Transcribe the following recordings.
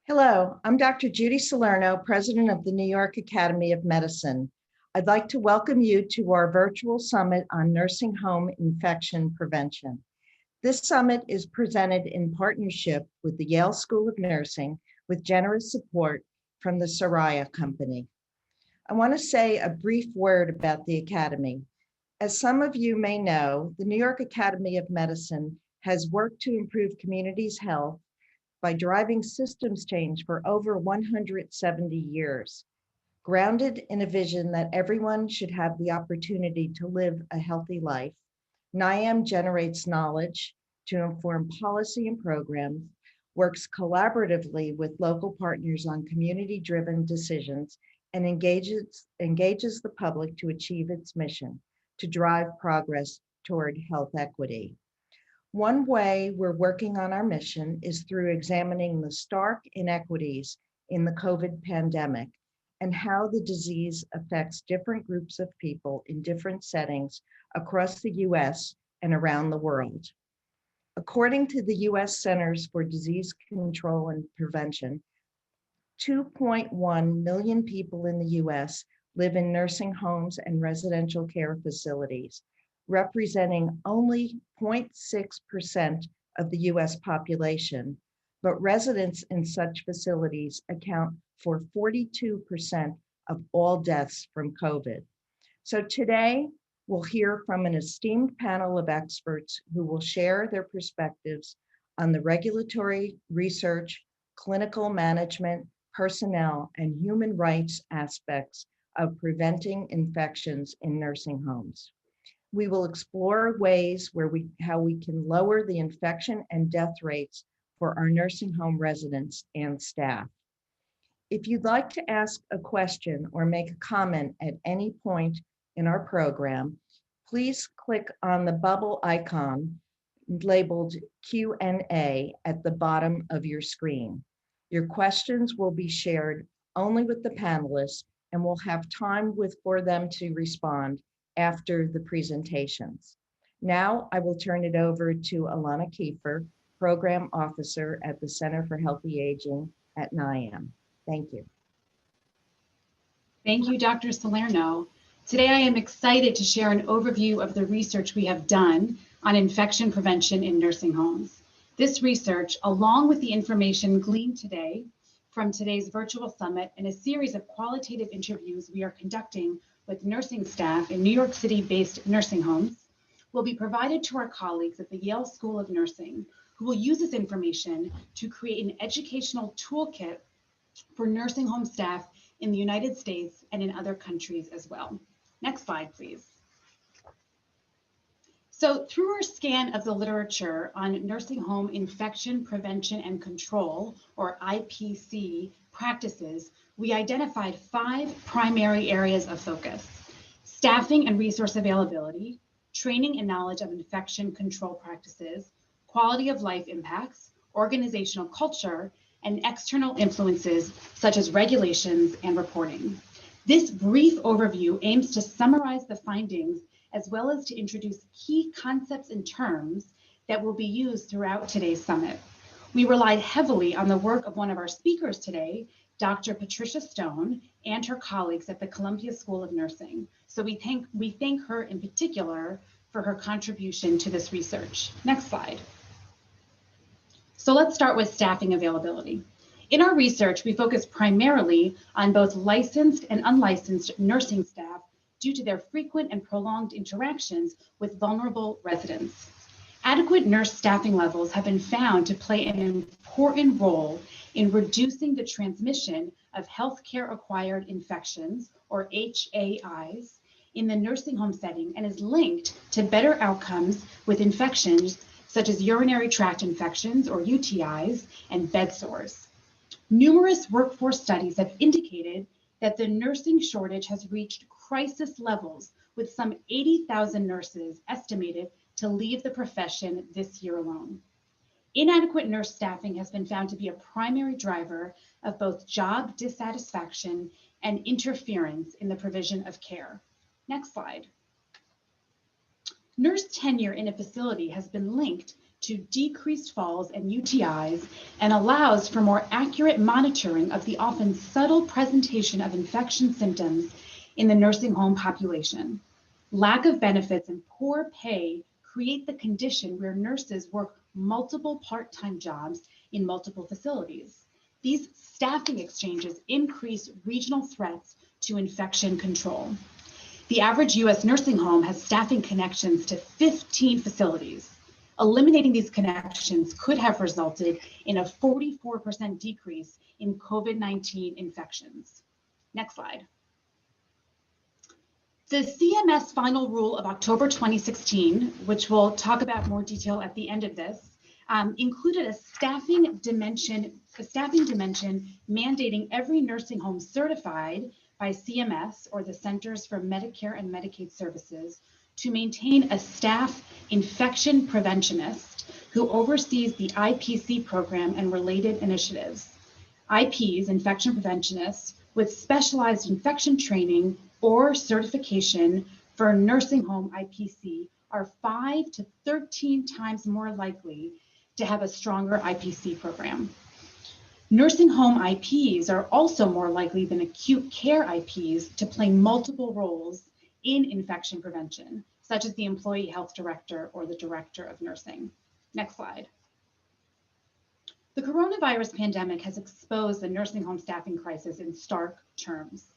Hello, I'm Dr. Judy Salerno, President of the New York Academy of Medicine. I'd like to welcome you to our virtual summit on nursing home infection prevention. This summit is presented in partnership with the Yale School of Nursing with generous support from the Saraya Company. I want to say a brief word about the Academy. As some of you may know, the New York Academy of Medicine has worked to improve communities' health by driving systems change for over 170 years. Grounded in a vision that everyone should have the opportunity to live a healthy life, NIAM generates knowledge to inform policy and programs, works collaboratively with local partners on community-driven decisions, and engages the public to achieve its mission, to drive progress toward health equity. One way we're working on our mission is through examining the stark inequities in the COVID pandemic and how the disease affects different groups of people in different settings across the US and around the world. According to the US Centers for Disease Control and Prevention, 2.1 million people in the US live in nursing homes and residential care facilities, representing only 0.6% of the US population, but residents in such facilities account for 42% of all deaths from COVID. So today, we'll hear from an esteemed panel of experts who will share their perspectives on the regulatory, research, clinical management, personnel, and human rights aspects of preventing infections in nursing homes. We will explore ways how we can lower the infection and death rates for our nursing home residents and staff. If you'd like to ask a question or make a comment at any point in our program, please click on the bubble icon labeled Q&A at the bottom of your screen. Your questions will be shared only with the panelists, and we'll have time for them to respond after the presentations. Now I will turn it over to Alana Kiefer, Program Officer at the Center for Healthy Aging at NIAM. Thank you. Thank you, Dr. Salerno. Today I am excited to share an overview of the research we have done on infection prevention in nursing homes. This research, along with the information gleaned today from today's virtual summit and a series of qualitative interviews we are conducting with nursing staff in New York City-based nursing homes, will be provided to our colleagues at the Yale School of Nursing, who will use this information to create an educational toolkit for nursing home staff in the United States and in other countries as well. Next slide, please. So through our scan of the literature on nursing home infection prevention and control, or IPC practices, we identified 5 primary areas of focus: staffing and resource availability, training and knowledge of infection control practices, quality of life impacts, organizational culture, and external influences such as regulations and reporting. This brief overview aims to summarize the findings as well as to introduce key concepts and terms that will be used throughout today's summit. We relied heavily on the work of one of our speakers today, Dr. Patricia Stone, and her colleagues at the Columbia School of Nursing. So we thank her in particular for her contribution to this research. Next slide. So let's start with staffing availability. In our research, we focus primarily on both licensed and unlicensed nursing staff due to their frequent and prolonged interactions with vulnerable residents. Adequate nurse staffing levels have been found to play an important role in reducing the transmission of healthcare-acquired infections, or HAIs, in the nursing home setting and is linked to better outcomes with infections such as urinary tract infections, or UTIs, and bed sores. Numerous workforce studies have indicated that the nursing shortage has reached crisis levels, with some 80,000 nurses estimated to leave the profession this year alone. Inadequate nurse staffing has been found to be a primary driver of both job dissatisfaction and interference in the provision of care. Next slide. Nurse tenure in a facility has been linked to decreased falls and UTIs and allows for more accurate monitoring of the often subtle presentation of infection symptoms in the nursing home population. Lack of benefits and poor pay create the condition where nurses work multiple part-time jobs in multiple facilities. These staffing exchanges increase regional threats to infection control. The average US nursing home has staffing connections to 15 facilities. Eliminating these connections could have resulted in a 44% decrease in COVID-19 infections. Next slide. The CMS final rule of October 2016, which we'll talk about more detail at the end of this, included a staffing dimension mandating every nursing home certified by CMS, or the Centers for Medicare and Medicaid Services, to maintain a staff infection preventionist who oversees the IPC program and related initiatives. IPs, infection preventionists, with specialized infection training or certification for nursing home IPC are 5 to 13 times more likely to have a stronger IPC program. Nursing home IPs are also more likely than acute care IPs to play multiple roles in infection prevention, such as the employee health director or the director of nursing. Next slide. The coronavirus pandemic has exposed the nursing home staffing crisis in stark terms.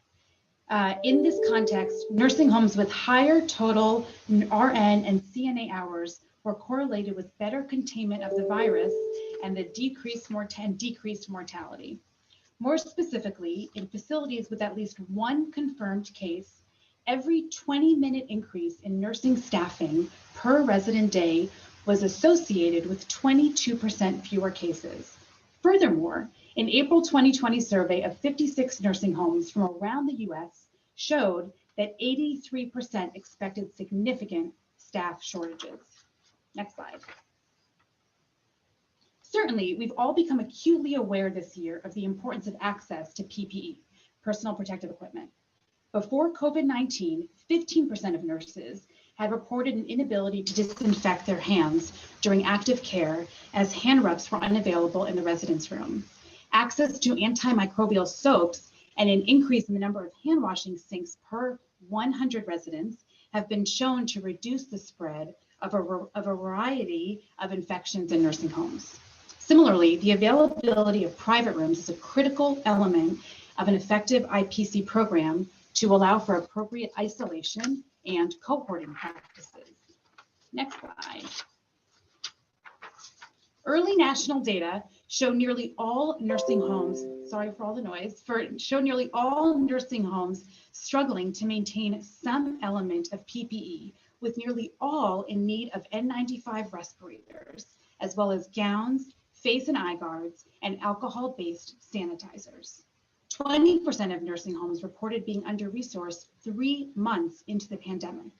In this context, nursing homes with higher total RN and CNA hours were correlated with better containment of the virus and the decreased mortality. More specifically, in facilities with at least one confirmed case, every 20-minute increase in nursing staffing per resident day was associated with 22% fewer cases. Furthermore, an April 2020 survey of 56 nursing homes from around the US showed that 83% expected significant staff shortages. Next slide. Certainly, we've all become acutely aware this year of the importance of access to PPE, personal protective equipment. Before COVID-19, 15% of nurses had reported an inability to disinfect their hands during active care as hand rubs were unavailable in the residence room. Access to antimicrobial soaps and an increase in the number of hand washing sinks per 100 residents have been shown to reduce the spread of a variety of infections in nursing homes. Similarly, the availability of private rooms is a critical element of an effective IPC program to allow for appropriate isolation and cohorting practices. Next slide. Early national data show nearly all nursing homes, sorry for all the noise, show nearly all nursing homes struggling to maintain some element of PPE, with nearly all in need of N95 respirators, as well as gowns, face and eye guards, and alcohol-based sanitizers. 20% of nursing homes reported being under-resourced 3 months into the pandemic.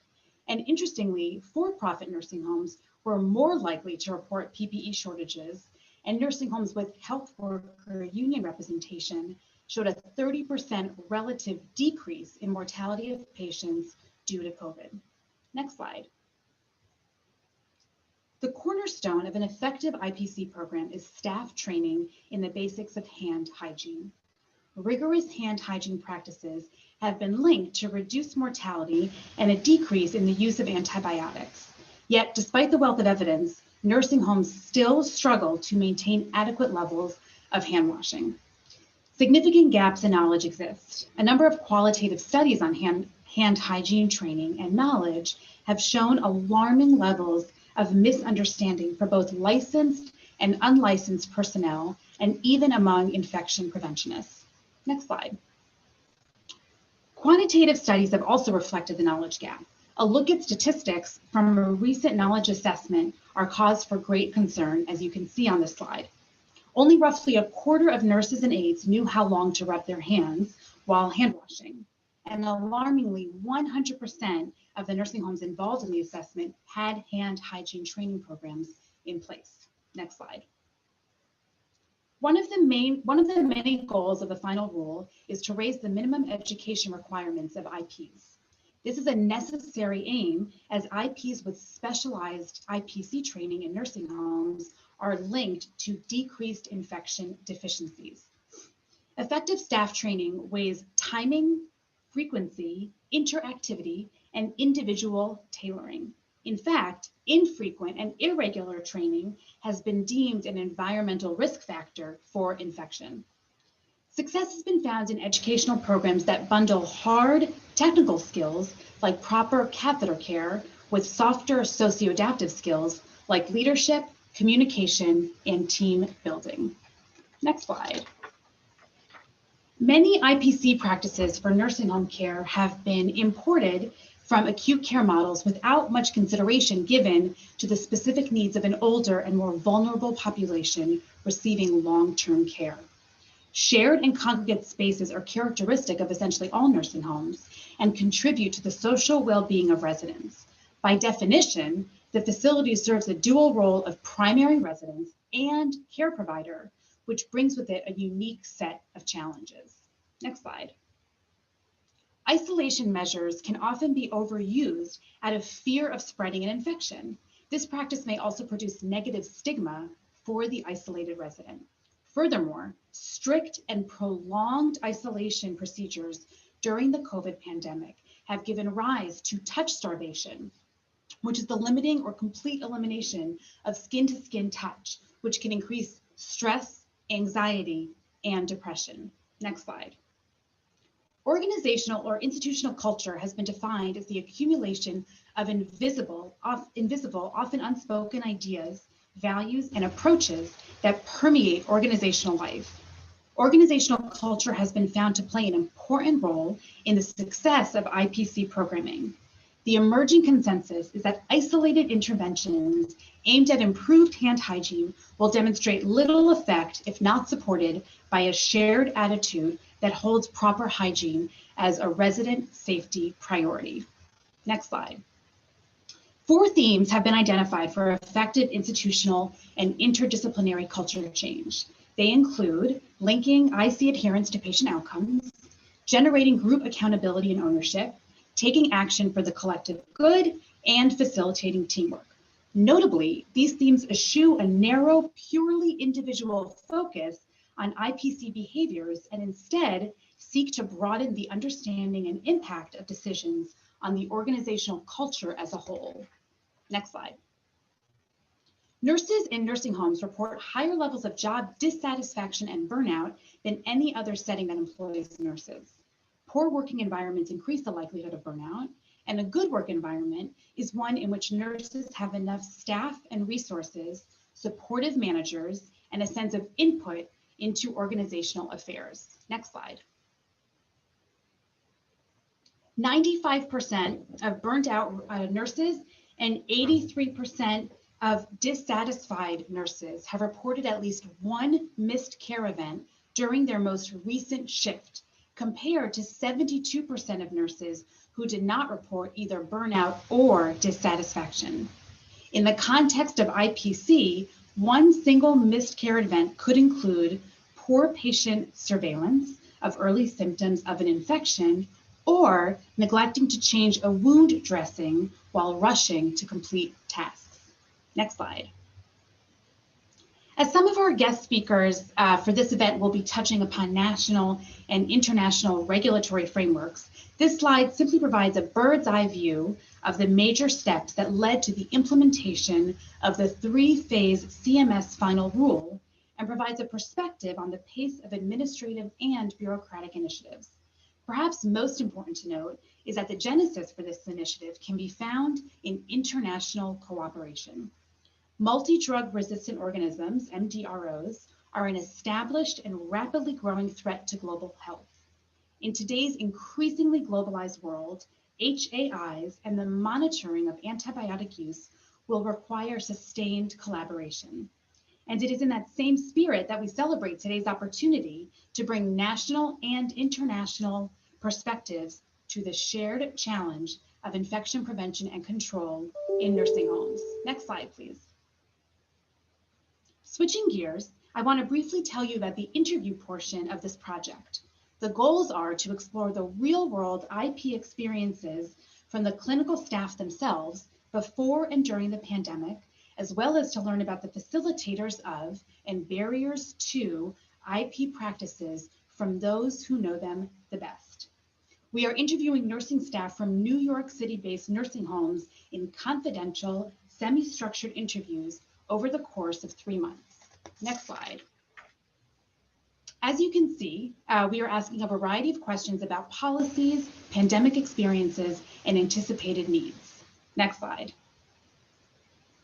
And interestingly, for-profit nursing homes were more likely to report PPE shortages, and nursing homes with health worker union representation showed a 30% relative decrease in mortality of patients due to COVID. Next slide. The cornerstone of an effective IPC program is staff training in the basics of hand hygiene. Rigorous hand hygiene practices have been linked to reduced mortality and a decrease in the use of antibiotics. Yet, despite the wealth of evidence, nursing homes still struggle to maintain adequate levels of hand washing. Significant gaps in knowledge exist. A number of qualitative studies on hand hygiene training and knowledge have shown alarming levels of misunderstanding for both licensed and unlicensed personnel, and even among infection preventionists. Next slide. Quantitative studies have also reflected the knowledge gap. A look at statistics from a recent knowledge assessment are cause for great concern, as you can see on this slide. Only roughly a quarter of nurses and aides knew how long to rub their hands while hand washing. And alarmingly, 100% of the nursing homes involved in the assessment had hand hygiene training programs in place. Next slide. One of the many goals of the final rule is to raise the minimum education requirements of IPs. This is a necessary aim as IPs with specialized IPC training in nursing homes are linked to decreased infection deficiencies. Effective staff training weighs timing, frequency, interactivity, and individual tailoring. In fact, infrequent and irregular training has been deemed an environmental risk factor for infection. Success has been found in educational programs that bundle hard technical skills like proper catheter care with softer socio-adaptive skills like leadership, communication, and team building. Next slide. Many IPC practices for nursing home care have been imported from acute care models without much consideration given to the specific needs of an older and more vulnerable population receiving long-term care. Shared and congregate spaces are characteristic of essentially all nursing homes and contribute to the social well-being of residents. By definition, the facility serves a dual role of primary residence and care provider, which brings with it a unique set of challenges. Next slide. Isolation measures can often be overused out of fear of spreading an infection. This practice may also produce negative stigma for the isolated resident. Furthermore, strict and prolonged isolation procedures during the COVID pandemic have given rise to touch starvation, which is the limiting or complete elimination of skin-to-skin touch, which can increase stress, anxiety, and depression. Next slide. Organizational or institutional culture has been defined as the accumulation of invisible, often unspoken ideas, values, and approaches that permeate organizational life. Organizational culture has been found to play an important role in the success of IPC programming. The emerging consensus is that isolated interventions aimed at improved hand hygiene will demonstrate little effect if not supported by a shared attitude that holds proper hygiene as a resident safety priority. Next slide. 4 themes have been identified for effective institutional and interdisciplinary culture change. They include linking IC adherence to patient outcomes, generating group accountability and ownership, taking action for the collective good, and facilitating teamwork. Notably, these themes eschew a narrow, purely individual focus on IPC behaviors and instead seek to broaden the understanding and impact of decisions on the organizational culture as a whole. Next slide. Nurses in nursing homes report higher levels of job dissatisfaction and burnout than any other setting that employs nurses. Poor working environments increase the likelihood of burnout, and a good work environment is one in which nurses have enough staff and resources, supportive managers, and a sense of input into organizational affairs. Next slide. 95% of burnt out nurses and 83% of dissatisfied nurses have reported at least one missed care event during their most recent shift, compared to 72% of nurses who did not report either burnout or dissatisfaction. In the context of IPC, one single missed care event could include poor patient surveillance of early symptoms of an infection or neglecting to change a wound dressing while rushing to complete tasks. Next slide. As some of our guest speakers for this event will be touching upon national and international regulatory frameworks, this slide simply provides a bird's eye view of the major steps that led to the implementation of the 3-phase CMS final rule and provides a perspective on the pace of administrative and bureaucratic initiatives. Perhaps most important to note is that the genesis for this initiative can be found in international cooperation. Multi-drug resistant organisms, MDROs, are an established and rapidly growing threat to global health. In today's increasingly globalized world, HAIs and the monitoring of antibiotic use will require sustained collaboration. And it is in that same spirit that we celebrate today's opportunity to bring national and international perspectives to the shared challenge of infection prevention and control in nursing homes. Next slide, please. Switching gears, I want to briefly tell you about the interview portion of this project. The goals are to explore the real-world IP experiences from the clinical staff themselves before and during the pandemic, as well as to learn about the facilitators of and barriers to IP practices from those who know them the best. We are interviewing nursing staff from New York City-based nursing homes in confidential, semi-structured interviews over the course of 3 months. Next slide. As you can see, we are asking a variety of questions about policies, pandemic experiences, and anticipated needs. Next slide.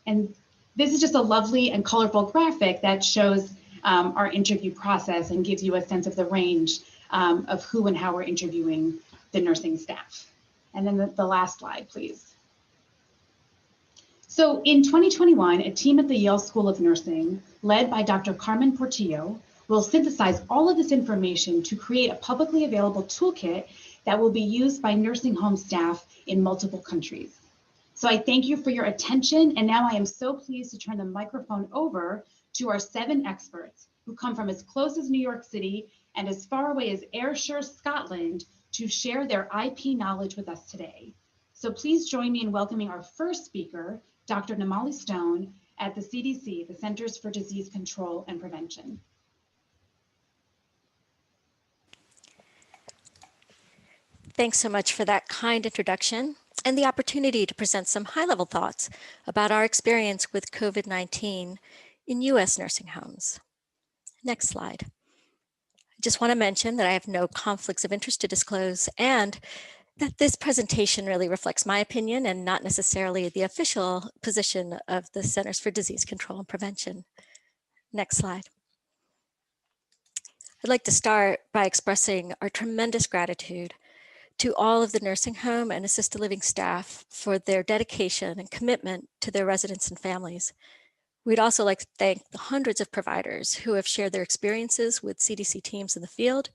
And this is just a lovely and colorful graphic that shows our interview process and gives you a sense of the range of who and how we're interviewing the nursing staff. And then the last slide, please. So in 2021, a team at the Yale School of Nursing, led by Dr. Carmen Portillo, will synthesize all of this information to create a publicly available toolkit that will be used by nursing home staff in multiple countries. So I thank you for your attention, and now I am so pleased to turn the microphone over to our 7 experts who come from as close as New York City and as far away as Ayrshire, Scotland, to share their IP knowledge with us today. So please join me in welcoming our first speaker, Dr. Namali Stone at the CDC, the Centers for Disease Control and Prevention. Thanks so much for that kind introduction and the opportunity to present some high-level thoughts about our experience with COVID-19 in U.S. nursing homes. Next slide. I just want to mention that I have no conflicts of interest to disclose and that this presentation really reflects my opinion and not necessarily the official position of the Centers for Disease Control and Prevention. Next slide. I'd like to start by expressing our tremendous gratitude to all of the nursing home and assisted living staff for their dedication and commitment to their residents and families. We'd also like to thank the hundreds of providers who have shared their experiences with CDC teams in the field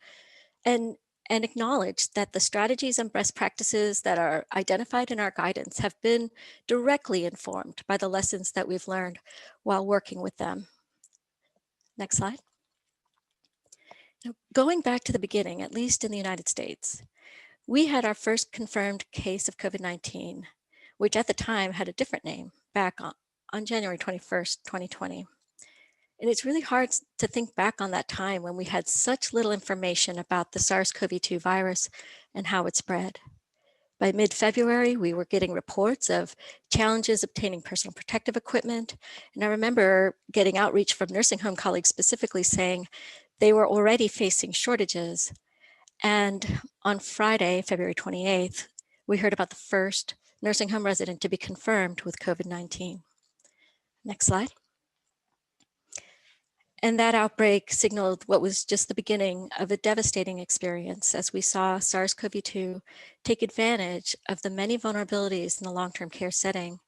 and acknowledge that the strategies and best practices that are identified in our guidance have been directly informed by the lessons that we've learned while working with them. Next slide. Now, going back to the beginning, at least in the United States, we had our first confirmed case of COVID-19, which at the time had a different name, back on January 21st, 2020. And it's really hard to think back on that time when we had such little information about the SARS-CoV-2 virus and how it spread. By mid-February, we were getting reports of challenges obtaining personal protective equipment. And I remember getting outreach from nursing home colleagues specifically saying they were already facing shortages. And on Friday, February 28th, we heard about the first nursing home resident to be confirmed with COVID-19. Next slide. And that outbreak signaled what was just the beginning of a devastating experience as we saw SARS-CoV-2 take advantage of the many vulnerabilities in the long-term care setting,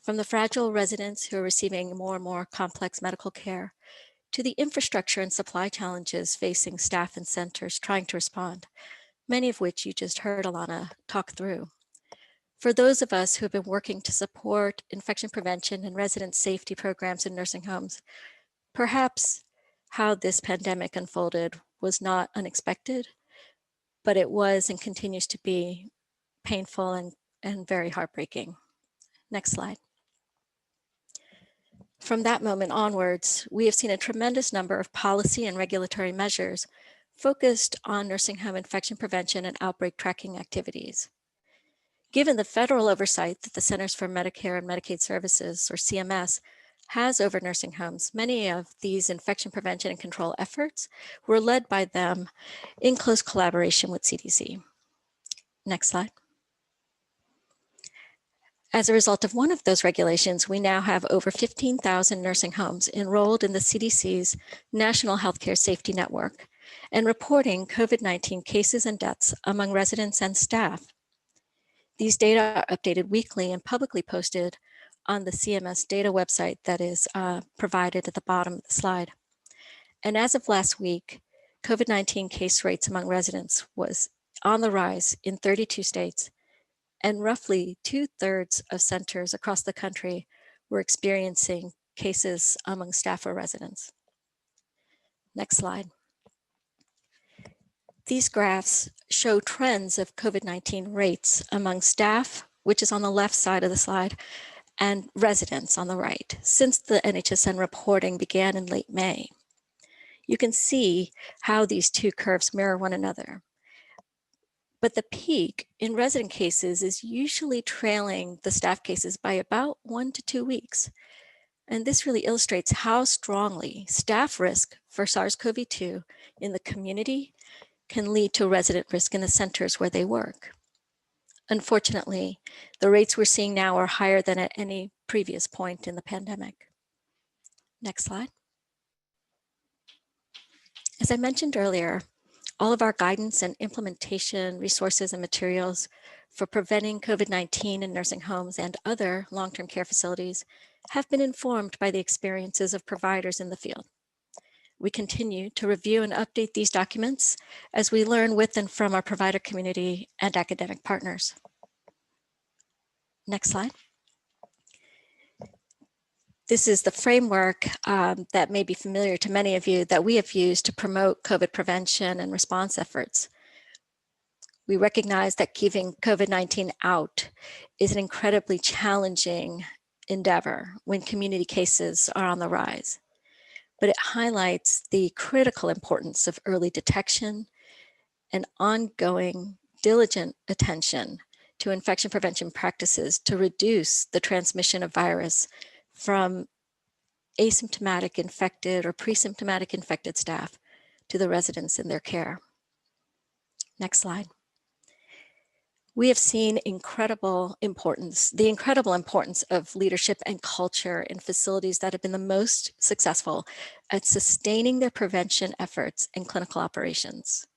from the fragile residents who are receiving more and more complex medical care to the infrastructure and supply challenges facing staff and centers trying to respond, many of which you just heard Alana talk through. For those of us who have been working to support infection prevention and resident safety programs in nursing homes, perhaps how this pandemic unfolded was not unexpected, but it was and continues to be painful and very heartbreaking. Next slide. From that moment onwards, we have seen a tremendous number of policy and regulatory measures focused on nursing home infection prevention and outbreak tracking activities. Given the federal oversight that the Centers for Medicare and Medicaid Services, or CMS, has over nursing homes, many of these infection prevention and control efforts were led by them in close collaboration with CDC. Next slide. As a result of one of those regulations, we now have over 15,000 nursing homes enrolled in the CDC's National Healthcare Safety Network and reporting COVID-19 cases and deaths among residents and staff. These data are updated weekly and publicly posted on the CMS data website that is provided at the bottom of the slide. And as of last week, COVID-19 case rates among residents was on the rise in 32 states, and roughly 2/3 of centers across the country were experiencing cases among staff or residents. Next slide. These graphs show trends of COVID-19 rates among staff, which is on the left side of the slide, and residents on the right, since the NHSN reporting began in late May. You can see how these two curves mirror one another. But the peak in resident cases is usually trailing the staff cases by about 1 to 2 weeks. And this really illustrates how strongly staff risk for SARS-CoV-2 in the community can lead to resident risk in the centers where they work. Unfortunately, the rates we're seeing now are higher than at any previous point in the pandemic. Next slide. As I mentioned earlier, all of our guidance and implementation resources and materials for preventing COVID-19 in nursing homes and other long-term care facilities have been informed by the experiences of providers in the field. We continue to review and update these documents as we learn with and from our provider community and academic partners. Next slide. This is the framework that may be familiar to many of you that we have used to promote COVID prevention and response efforts. We recognize that keeping COVID-19 out is an incredibly challenging endeavor when community cases are on the rise. But it highlights the critical importance of early detection and ongoing diligent attention to infection prevention practices to reduce the transmission of virus from asymptomatic infected or pre-symptomatic infected staff to the residents in their care. Next slide. We have seen the incredible importance of leadership and culture in facilities that have been the most successful at sustaining their prevention efforts and clinical operations.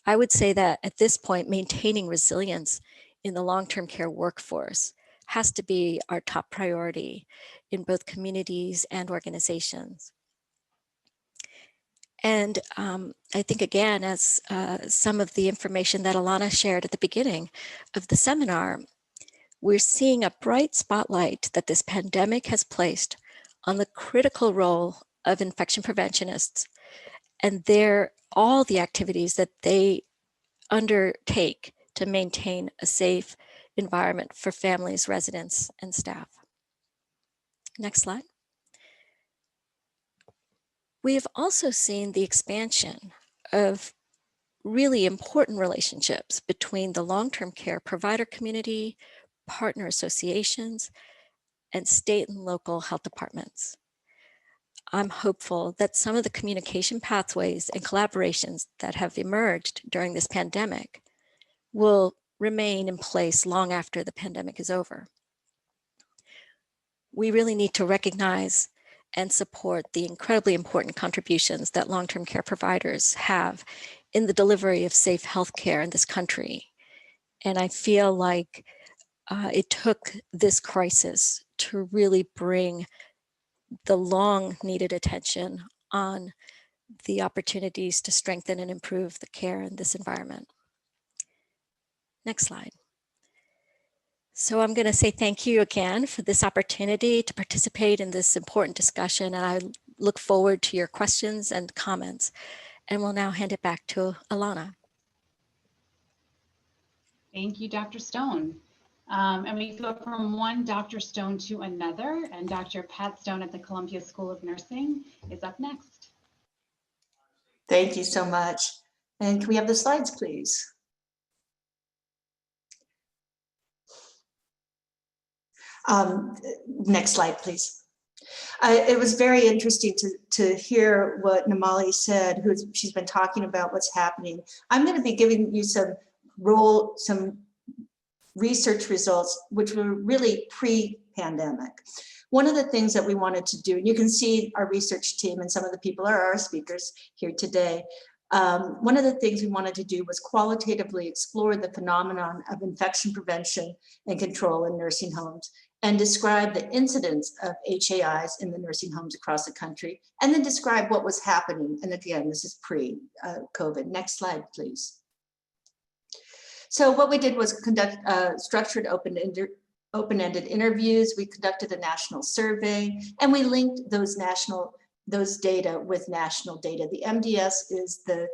I would say that at this point, maintaining resilience in the long-term care workforce has to be our top priority in both communities and organizations. And I think, again, as some of the information that Alana shared at the beginning of the seminar, we're seeing a bright spotlight that this pandemic has placed on the critical role of infection preventionists and all the activities that they undertake to maintain a safe environment for families, residents, and staff. Next slide. We have also seen the expansion of really important relationships between the long-term care provider community, partner associations, and state and local health departments. I'm hopeful that some of the communication pathways and collaborations that have emerged during this pandemic will remain in place long after the pandemic is over. We really need to recognize and support the incredibly important contributions that long-term care providers have in the delivery of safe healthcare in this country. And I feel like it took this crisis to really bring the long needed attention on the opportunities to strengthen and improve the care in this environment. Next slide. So I'm going to say thank you again for this opportunity to participate in this important discussion, and I look forward to your questions and comments. And we'll now hand it back to Alana. Thank you, Dr. Stone. And we go from one Dr. Stone to another, and Dr. Pat Stone at the Columbia School of Nursing is up next. Thank you so much. And can we have the slides, please? Next slide, please. It was very interesting to hear what Namali said, she's been talking about what's happening. I'm going to be giving you some research results, which were really pre-pandemic. One of the things that we wanted to do, and you can see our research team and some of the people are our speakers here today. One of the things we wanted to do was qualitatively explore the phenomenon of infection prevention and control in nursing homes and describe the incidence of HAIs in the nursing homes across the country, and then describe what was happening. And again, this is pre-COVID. Next slide, please. So what we did was conduct structured open-ended interviews. We conducted a national survey, and we linked those data with national data. The MDS is the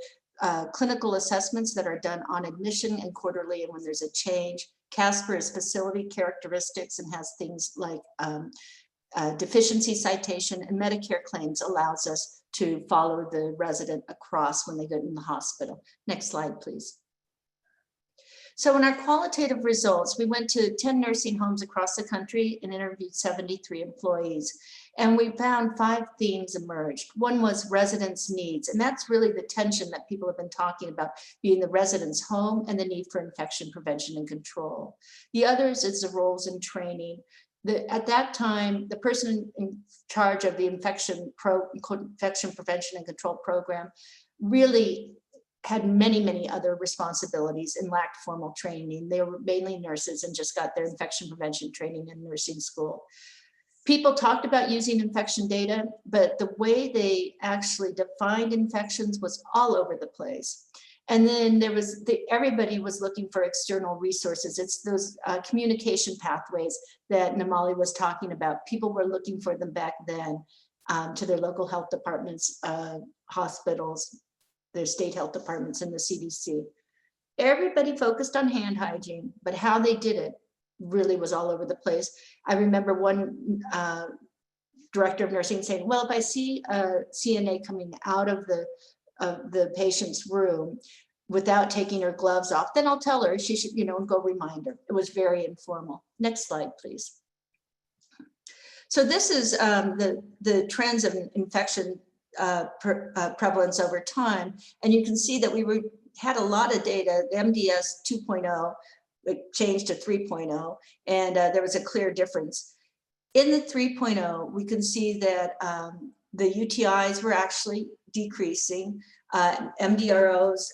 clinical assessments that are done on admission and quarterly and when there's a change. CASPER is facility characteristics and has things like deficiency citation, and Medicare claims allows us to follow the resident across when they go in the hospital. Next slide, please. So in our qualitative results, we went to 10 nursing homes across the country and interviewed 73 employees. And we found 5 themes emerged. One was residents' needs, and that's really the tension that people have been talking about, being the resident's home and the need for infection prevention and control. The others is the roles in training. At that time, the person in charge of the infection prevention and control program really had many other responsibilities and lacked formal training. They were mainly nurses and just got their infection prevention training in nursing school. People talked about using infection data, but the way they actually defined infections was all over the place. And then there was, everybody was looking for external resources. It's those communication pathways that Namali was talking about. People were looking for them back then to their local health departments, hospitals, their state health departments, and the CDC. Everybody focused on hand hygiene, but how they did it really was all over the place. I remember one director of nursing saying, well, if I see a CNA coming out of the patient's room without taking her gloves off, then I'll tell her she should, go remind her. It was very informal. Next slide, please. So this is the trends of infection prevalence over time. And you can see that we had a lot of data. The MDS 2.0, it changed to 3.0, and there was a clear difference. In the 3.0, we can see that the UTIs were actually decreasing. MDROs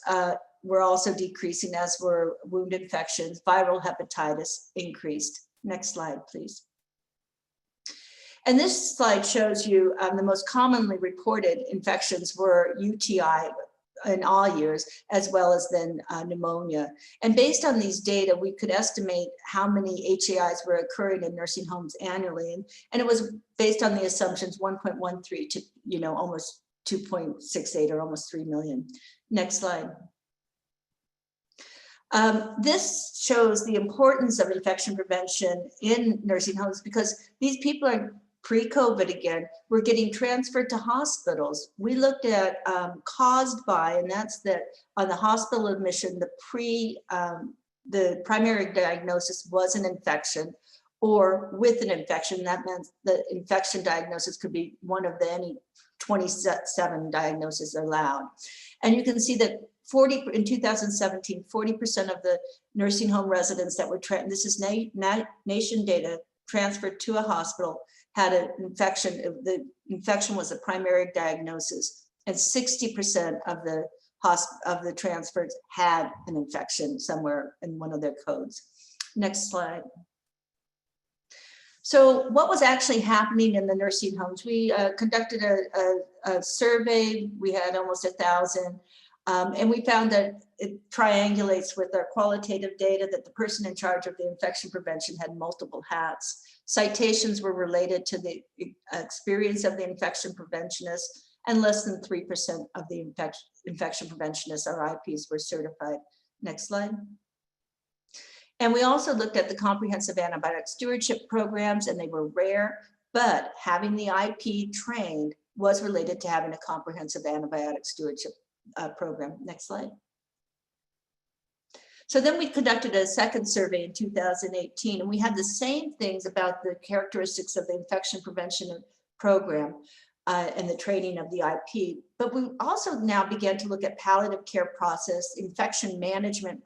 were also decreasing, as were wound infections. Viral hepatitis increased. Next slide, please. And this slide shows you the most commonly reported infections were UTI in all years, as well as then pneumonia. And based on these data, we could estimate how many HAIs were occurring in nursing homes annually. And it was based on the assumptions 1.13 to almost 2.68 or almost 3 million. Next slide. This shows the importance of infection prevention in nursing homes, because these people are pre-COVID again, we're getting transferred to hospitals. We looked at caused by, and that's that on the hospital admission, the primary diagnosis was an infection, or with an infection. That meant the infection diagnosis could be one of any 27 diagnoses allowed. And you can see that in 2017, 40% of the nursing home residents that were, this is nation data, transferred to a hospital had an infection. The infection was a primary diagnosis, and 60% of the transfers had an infection somewhere in one of their codes. Next slide. So what was actually happening in the nursing homes? We conducted a survey. We had almost 1,000. And we found that it triangulates with our qualitative data that the person in charge of the infection prevention had multiple hats. Citations were related to the experience of the infection preventionist, and less than 3% of the infection preventionists or IPs were certified. Next slide. And we also looked at the comprehensive antibiotic stewardship programs, and they were rare, but having the IP trained was related to having a comprehensive antibiotic stewardship program. Next slide. So then we conducted a second survey in 2018, and we had the same things about the characteristics of the infection prevention program and the training of the IP. But we also now began to look at palliative care process, infection management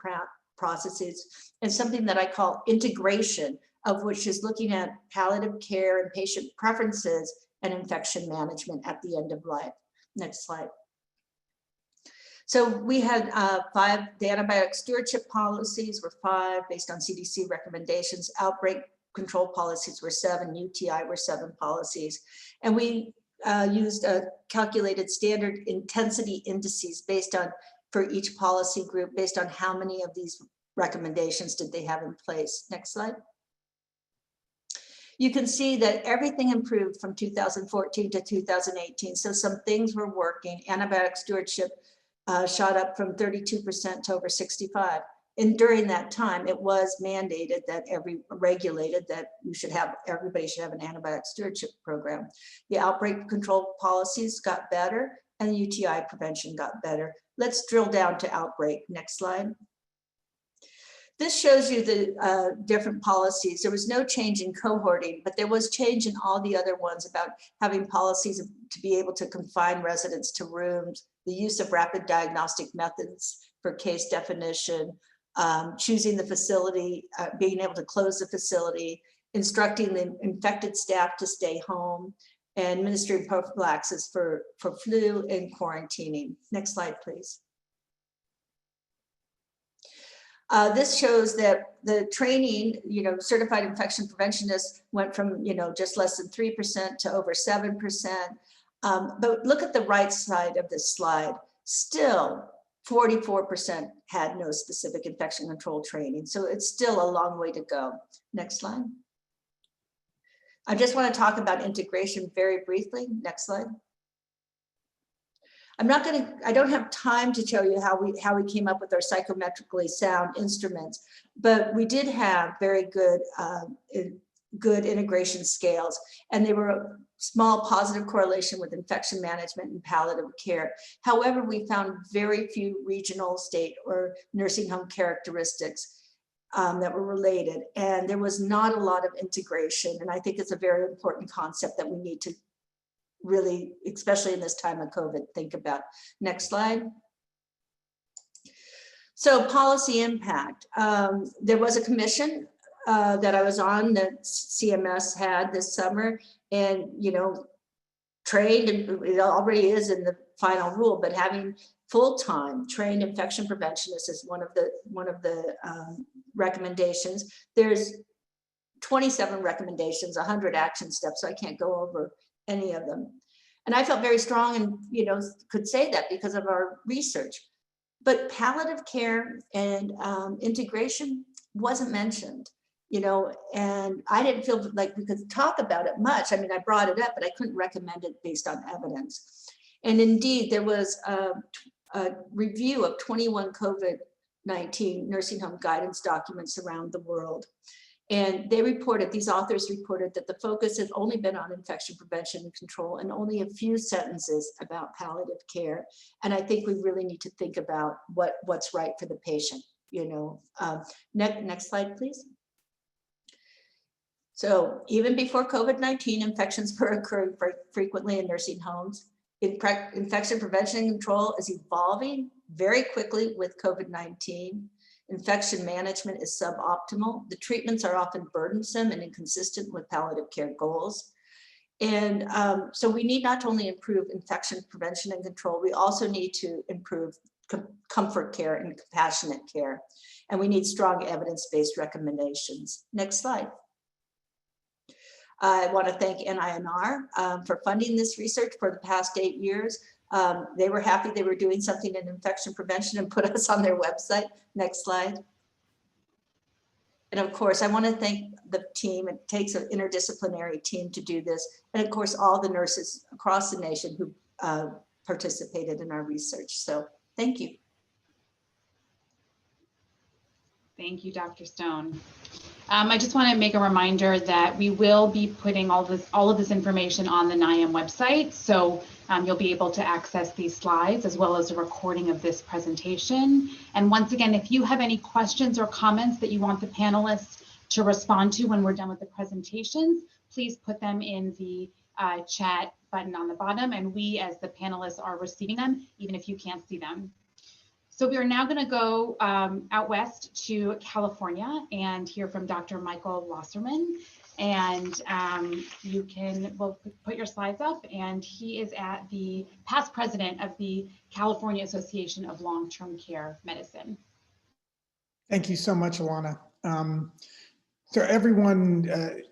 processes, and something that I call integration, of which is looking at palliative care and patient preferences and infection management at the end of life. Next slide. So we had the antibiotic stewardship policies were 5 based on CDC recommendations. Outbreak control policies were 7, UTI were 7 policies. And we used calculated standard intensity indices based on, for each policy group, based on how many of these recommendations did they have in place. Next slide. You can see that everything improved from 2014 to 2018. So some things were working. Antibiotic stewardship shot up from 32% to over 65%. And during that time, it was mandated that regulated that everybody should have an antibiotic stewardship program. The outbreak control policies got better and the UTI prevention got better. Let's drill down to outbreak. Next slide. This shows you the different policies. There was no change in cohorting, but there was change in all the other ones about having policies to be able to confine residents to rooms, the use of rapid diagnostic methods for case definition, choosing the facility, being able to close the facility, instructing the infected staff to stay home, and administering prophylaxis for flu and quarantining. Next slide, please. This shows that the training, certified infection preventionists went from, just less than 3% to over 7%. But look at the right side of this slide. Still, 44% had no specific infection control training. So it's still a long way to go. Next slide. I just want to talk about integration very briefly. Next slide. I don't have time to tell you how we came up with our psychometrically sound instruments, but we did have very good integration scales, and they were a small positive correlation with infection management and palliative care. However, we found very few regional, state, or nursing home characteristics that were related, and there was not a lot of integration. And I think it's a very important concept that we need to really, especially in this time of COVID, think about. Next slide. So policy impact. There was a commission that I was on that CMS had this summer, and trained, and it already is in the final rule, but having full-time trained infection preventionists is one of the recommendations. There's 27 recommendations, 100 action steps, so I can't go over any of them. And I felt very strong and could say that because of our research. But palliative care and integration wasn't mentioned, and I didn't feel like we could talk about it much. I mean, I brought it up, but I couldn't recommend it based on evidence. And indeed, there was a review of 21 COVID-19 nursing home guidance documents around the world. And these authors reported that the focus has only been on infection prevention and control, and only a few sentences about palliative care. And I think we really need to think about what's right for the patient, Next slide, please. So even before COVID-19, infections were occurring frequently in nursing homes. Infection prevention and control is evolving very quickly with COVID-19. Infection management is suboptimal. The treatments are often burdensome and inconsistent with palliative care goals. And so we need not only improve infection prevention and control, we also need to improve comfort care and compassionate care. And we need strong evidence-based recommendations. Next slide. I want to thank NINR for funding this research for the past 8 years. They were happy they were doing something in infection prevention and put us on their website. Next slide. And of course, I want to thank the team. It takes an interdisciplinary team to do this. And of course, all the nurses across the nation who participated in our research. So thank you. Thank you, Dr. Stone. I just want to make a reminder that we will be putting all of this information on the NIAM website. So you'll be able to access these slides as well as a recording of this presentation. And once again, if you have any questions or comments that you want the panelists to respond to when we're done with the presentations, please put them in the chat button on the bottom, and we as the panelists are receiving them, even if you can't see them. So we are now going to go out west to California and hear from Dr. Michael Wasserman. And we'll put your slides up, and he is the past president of the California Association of Long-Term Care Medicine. Thank you so much, Alana. So everyone,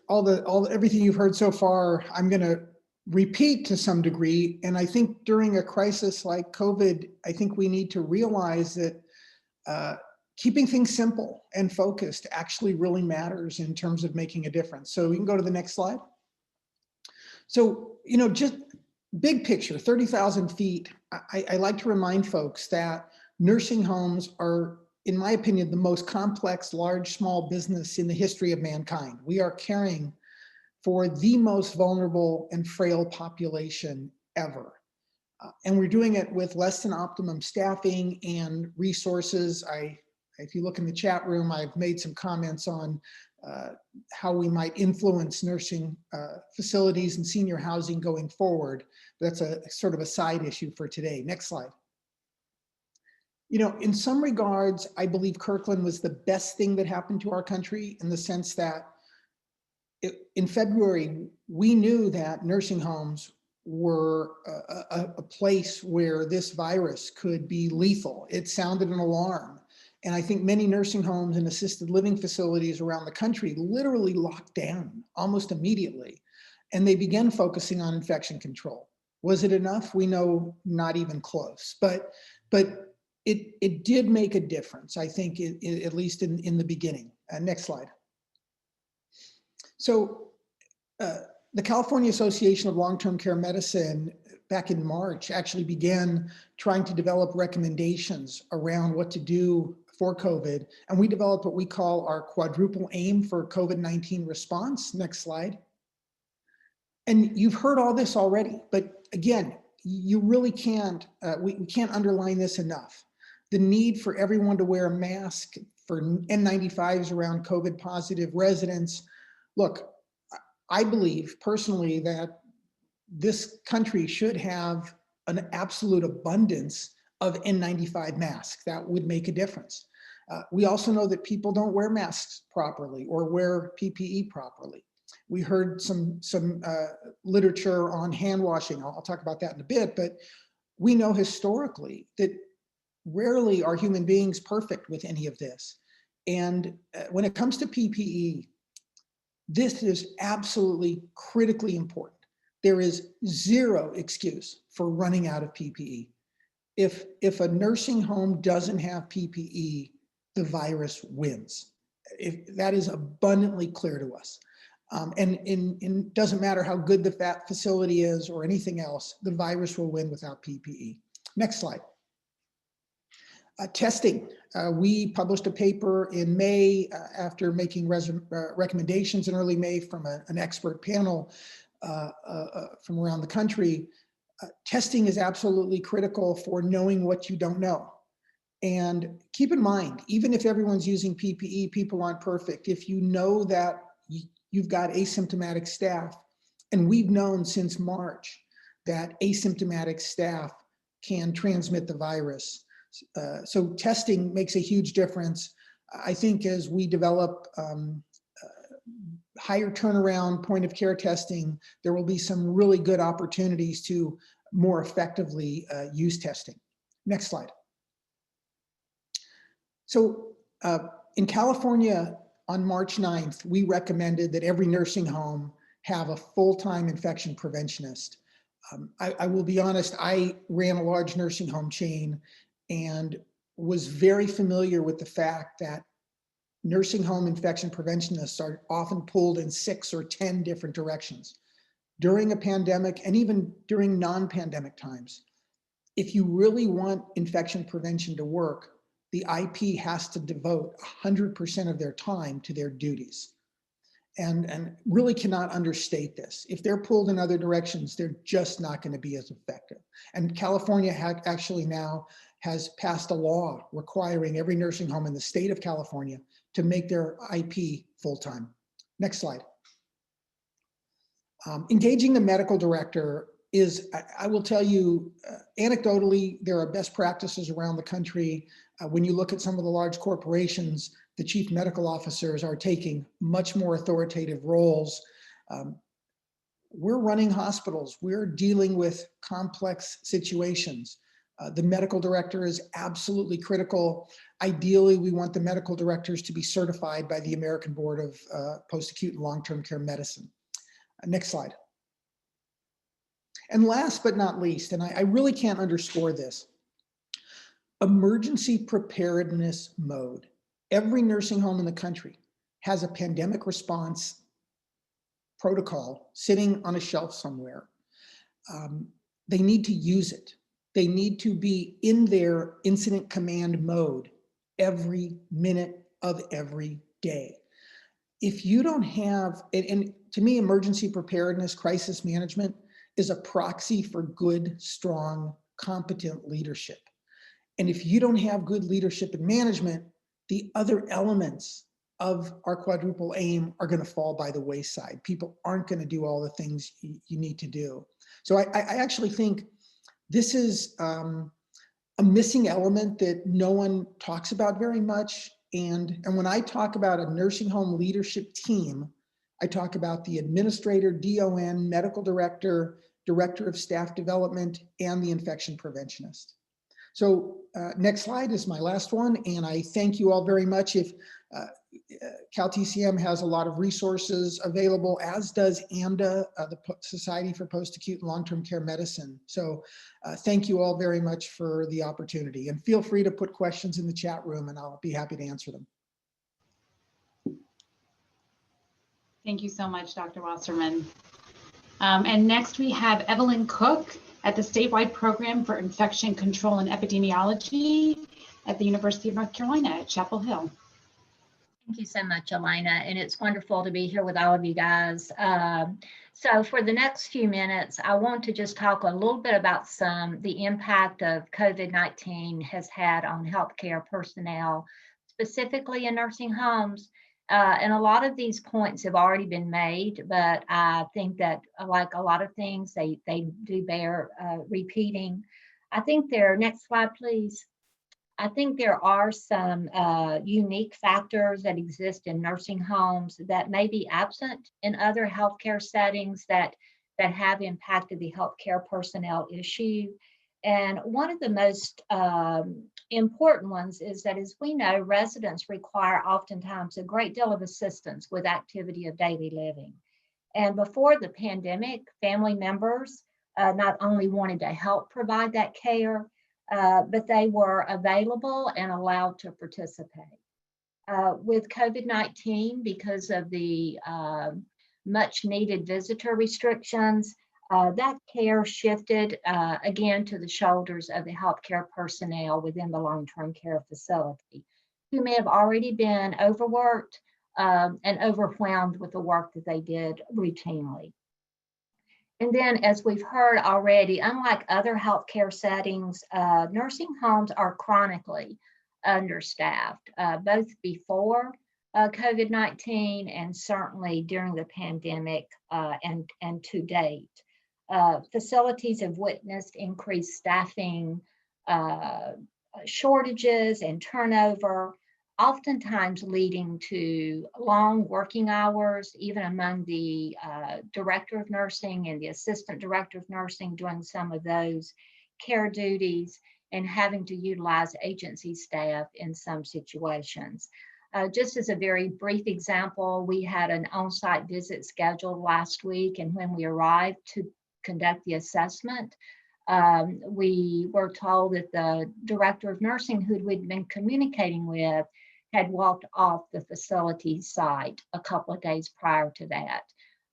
everything you've heard so far, I'm going to repeat to some degree. And I think during a crisis like COVID, I think we need to realize that keeping things simple and focused actually really matters in terms of making a difference. So you can go to the next slide. So, just big picture, 30,000 feet, I like to remind folks that nursing homes are, in my opinion, the most complex, large, small business in the history of mankind. We are caring for the most vulnerable and frail population ever. And we're doing it with less than optimum staffing and resources. If you look in the chat room, I've made some comments on how we might influence nursing facilities and senior housing going forward. That's a sort of a side issue for today. Next slide. You know, in some regards, I believe Kirkland was the best thing that happened to our country, in the sense that in February, we knew that nursing homes were a place where this virus could be lethal. It sounded an alarm. And I think many nursing homes and assisted living facilities around the country literally locked down almost immediately. And they began focusing on infection control. Was it enough? We know not even close, but it did make a difference, I think, at least in the beginning. Next slide. So the California Association of Long-Term Care Medicine back in March actually began trying to develop recommendations around what to do for COVID. And we developed what we call our quadruple aim for COVID-19 response. Next slide. And you've heard all this already, but again, you really can't, we can't underline this enough. The need for everyone to wear a mask, for N95s around COVID positive residents. Look, I believe personally that this country should have an absolute abundance of N95 masks. That would make a difference. We also know that people don't wear masks properly or wear PPE properly. We heard some literature on hand washing. I'll talk about that in a bit, but we know historically that rarely are human beings perfect with any of this. And when it comes to PPE, this is absolutely critically important. There is zero excuse for running out of PPE. If a nursing home doesn't have PPE, the virus wins. That is abundantly clear to us. And it doesn't matter how good the facility is or anything else, the virus will win without PPE. Next slide. Testing. We published a paper in May after making recommendations in early May from an expert panel from around the country. Testing is absolutely critical for knowing what you don't know. And keep in mind, even if everyone's using PPE, people aren't perfect. If you know that you've got asymptomatic staff, and we've known since March that asymptomatic staff can transmit the virus. So testing makes a huge difference. I think as we develop higher turnaround point of care testing, there will be some really good opportunities to more effectively use testing. Next slide. So in California on March 9th, we recommended that every nursing home have a full-time infection preventionist. I will be honest, I ran a large nursing home chain and was very familiar with the fact that nursing home infection preventionists are often pulled in 6 or 10 different directions. During a pandemic and even during non-pandemic times, if you really want infection prevention to work, the IP has to devote 100% of their time to their duties. And really cannot understate this. If they're pulled in other directions, they're just not going to be as effective. And California actually now has passed a law requiring every nursing home in the state of California to make their IP full-time. Next slide. Engaging the medical director is, I will tell you, anecdotally, there are best practices around the country. When you look at some of the large corporations, the chief medical officers are taking much more authoritative roles. We're running hospitals. We're dealing with complex situations. The medical director is absolutely critical. Ideally, we want the medical directors to be certified by the American Board of Post-Acute and Long-Term Care Medicine. Next slide. And last but not least, and I really can't underscore this, emergency preparedness mode. Every nursing home in the country has a pandemic response protocol sitting on a shelf somewhere. they need to use it. They need to be in their incident command mode every minute of every day. If you don't have, and to me, emergency preparedness, crisis management is a proxy for good, strong, competent leadership. And if you don't have good leadership and management, the other elements of our quadruple aim are going to fall by the wayside. People aren't going to do all the things you need to do. So I actually think this is a missing element that no one talks about very much. And when I talk about a nursing home leadership team, I talk about the administrator, DON, medical director, director of staff development, and the infection preventionist. So next slide is my last one. And I thank you all very much. If Cal TCM has a lot of resources available, as does AMDA, the Society for Post-Acute and Long-Term Care Medicine. So thank you all very much for the opportunity, and feel free to put questions in the chat room and I'll be happy to answer them. Thank you so much, Dr. Wasserman. And next we have Evelyn Cook at the Statewide Program for Infection Control and Epidemiology at the University of North Carolina at Chapel Hill. Thank you so much, Elena, and it's wonderful to be here with all of you guys. So for the next few minutes, I want to just talk a little bit about the impact of COVID-19 has had on healthcare personnel, specifically in nursing homes. And a lot of these points have already been made, but I think that, like a lot of things, they do bear repeating. I think next slide, please. I think there are some unique factors that exist in nursing homes that may be absent in other healthcare settings that have impacted the healthcare personnel issue. And one of the most important ones is that, as we know, residents require oftentimes a great deal of assistance with activity of daily living. And before the pandemic, family members not only wanted to help provide that care, but they were available and allowed to participate. With COVID-19, because of the much needed visitor restrictions, that care shifted again to the shoulders of the healthcare personnel within the long-term care facility, who may have already been overworked and overwhelmed with the work that they did routinely. And then, as we've heard already, unlike other healthcare settings, nursing homes are chronically understaffed, both before COVID-19 and certainly during the pandemic and to date. Facilities have witnessed increased staffing shortages and turnover, oftentimes leading to long working hours, even among the director of nursing and the assistant director of nursing doing some of those care duties, and having to utilize agency staff in some situations. Just as a very brief example, we had an on-site visit scheduled last week, and when we arrived to conduct the assessment, we were told that the director of nursing who we'd been communicating with had walked off the facility site a couple of days prior to that.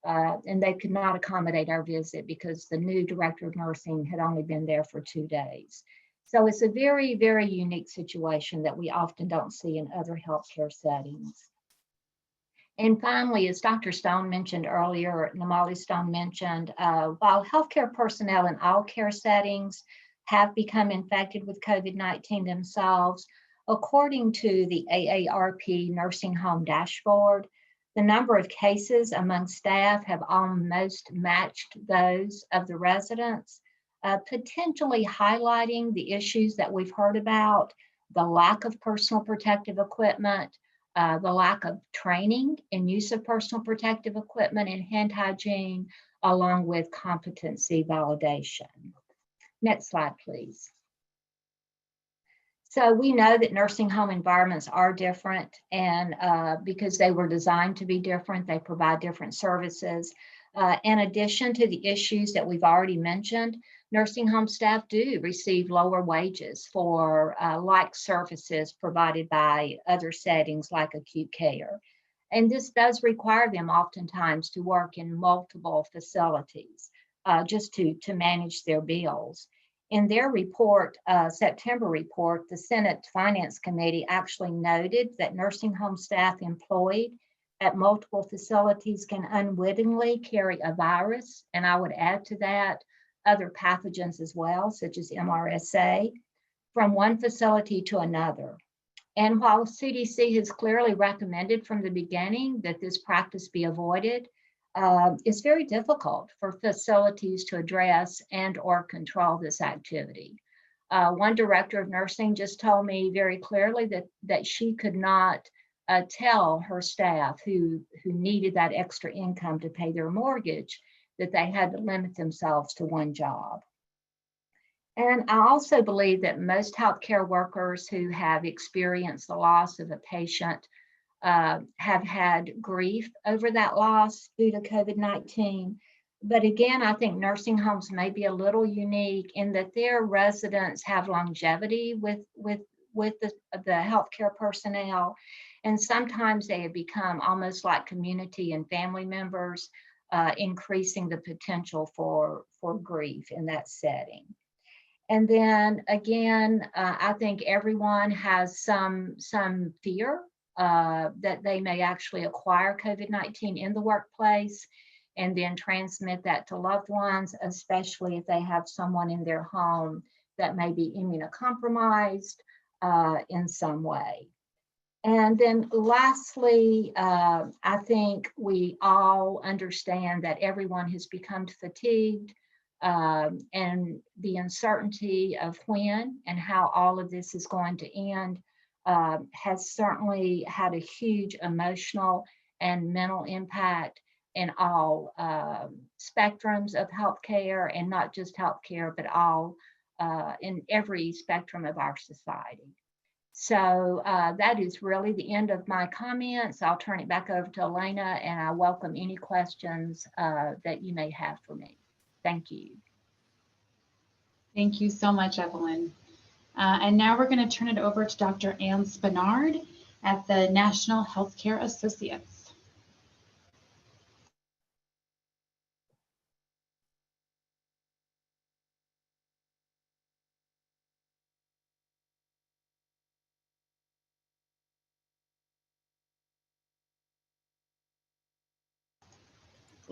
And they could not accommodate our visit because the new director of nursing had only been there for 2 days. So it's a very, very unique situation that we often don't see in other healthcare settings. And finally, as Dr. Stone mentioned earlier, Namali Stone mentioned, while healthcare personnel in all care settings have become infected with COVID-19 themselves, according to the AARP Nursing Home Dashboard, the number of cases among staff have almost matched those of the residents, potentially highlighting the issues that we've heard about: the lack of personal protective equipment, the lack of training in use of personal protective equipment and hand hygiene, along with competency validation. Next slide, please. So we know that nursing home environments are different, and because they were designed to be different, they provide different services. In addition to the issues that we've already mentioned, nursing home staff do receive lower wages for like services provided by other settings like acute care. And this does require them oftentimes to work in multiple facilities. just to manage their bills. In their report, September report, the Senate Finance Committee actually noted that nursing home staff employed at multiple facilities can unwittingly carry a virus, and I would add to that other pathogens as well, such as MRSA, from one facility to another. And while CDC has clearly recommended from the beginning that this practice be avoided, it's very difficult for facilities to address and or control this activity. One director of nursing just told me very clearly that she could not tell her staff who needed that extra income to pay their mortgage that they had to limit themselves to one job. And I also believe that most healthcare workers who have experienced the loss of a patient have had grief over that loss due to COVID-19. But again, I think nursing homes may be a little unique in that their residents have longevity with the healthcare personnel. And sometimes they have become almost like community and family members, increasing the potential for grief in that setting. And then again, I think everyone has some fear that they may actually acquire COVID-19 in the workplace and then transmit that to loved ones, especially if they have someone in their home that may be immunocompromised in some way. And then lastly, I think we all understand that everyone has become fatigued and the uncertainty of when and how all of this is going to end has certainly had a huge emotional and mental impact in all spectrums of healthcare, and not just healthcare, but all in every spectrum of our society. So that is really the end of my comments. I'll turn it back over to Elena, and I welcome any questions that you may have for me. Thank you. Thank you so much, Evelyn. And now we're going to turn it over to Dr. Ann Spenard at the National Healthcare Associates.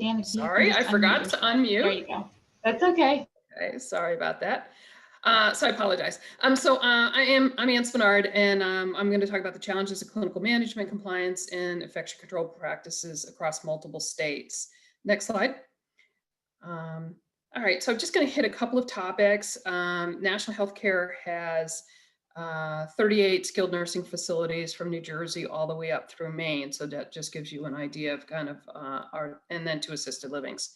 Ann, sorry, I forgot to unmute. There you go. That's okay. Okay, sorry about that. So I apologize. I'm Ann Spenard, and I'm going to talk about the challenges of clinical management, compliance, and infection control practices across multiple states. Next slide. All right, so I'm just going to hit a couple of topics. National Healthcare has 38 skilled nursing facilities from New Jersey all the way up through Maine. So that just gives you an idea of kind of and then 2 assisted livings.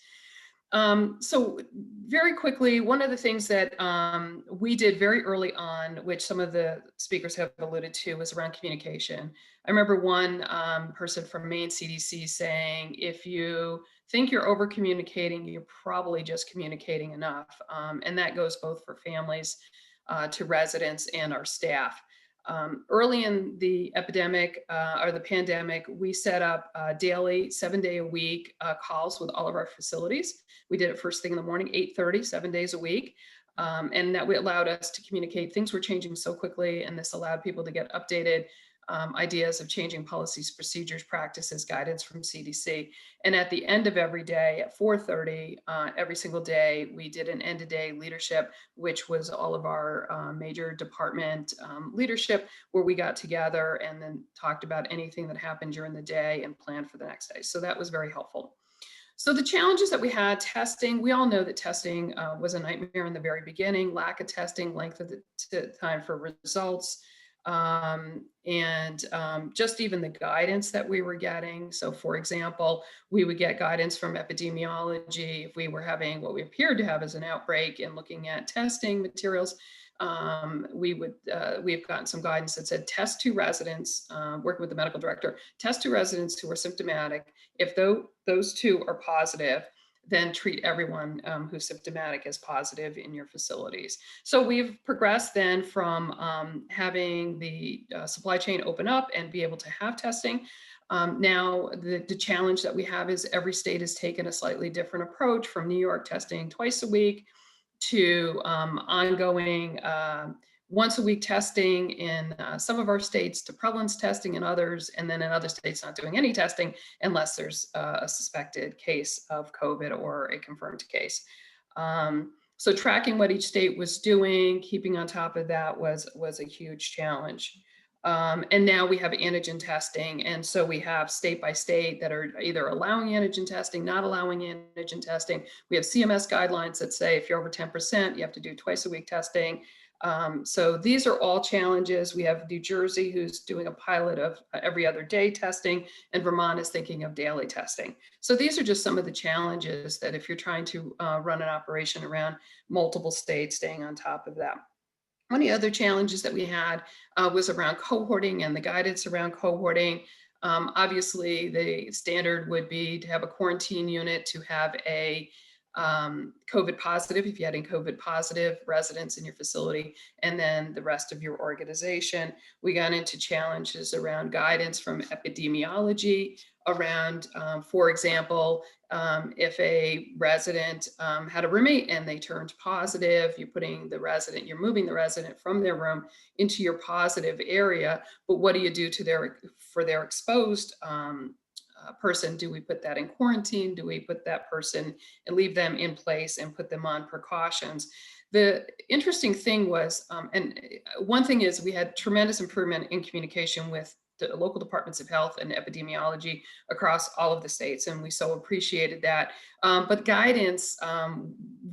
So very quickly, one of the things that we did very early on, which some of the speakers have alluded to, was around communication. I remember one person from Maine CDC saying, if you think you're over communicating, you're probably just communicating enough. And that goes both for families, to residents, and our staff. Early in the epidemic or the pandemic, we set up daily 7-day-a-week calls with all of our facilities. We did it first thing in the morning, 8:30, 7 days a week. And that allowed us to communicate. Things were changing so quickly, and this allowed people to get updated ideas of changing policies, procedures, practices, guidance from CDC. And at the end of every day at 4:30, every single day, we did an end-of-day leadership, which was all of our major department leadership, where we got together and then talked about anything that happened during the day and planned for the next day. So that was very helpful. So the challenges that we had, testing, we all know that testing was a nightmare in the very beginning, lack of testing, length of the time for results, and just even the guidance that we were getting. So for example, we would get guidance from epidemiology if we were having what we appeared to have as an outbreak, and looking at testing materials. We've gotten some guidance that said test 2 residents, working with the medical director, test 2 residents who are symptomatic. If those 2 are positive, then treat everyone who's symptomatic as positive in your facilities. So we've progressed then from having the supply chain open up and be able to have testing. Now, the challenge that we have is every state has taken a slightly different approach, from New York testing twice a week to ongoing once a week testing in some of our states, to prevalence testing in others, and then in other states not doing any testing unless there's a suspected case of COVID or a confirmed case. So tracking what each state was doing, keeping on top of that was a huge challenge. And now we have antigen testing. And so we have state by state that are either allowing antigen testing, not allowing antigen testing. We have CMS guidelines that say if you're over 10%, you have to do twice a week testing. So these are all challenges. We have New Jersey, who's doing a pilot of every other day testing, and Vermont is thinking of daily testing. So these are just some of the challenges that if you're trying to run an operation around multiple states, staying on top of that. One of the other challenges that we had was around cohorting and the guidance around cohorting. Obviously, the standard would be to have a quarantine unit, to have a COVID positive, if you had any COVID positive residents in your facility, and then the rest of your organization. We got into challenges around guidance from epidemiology around, for example, if a resident had a roommate and they turned positive, you're moving the resident from their room into your positive area, but what do you do for their exposed person? Do we put that in quarantine? Do we put that person and leave them in place and put them on precautions? The interesting thing was, and one thing is, we had tremendous improvement in communication with the local departments of health and epidemiology across all of the states, and we so appreciated that. But guidance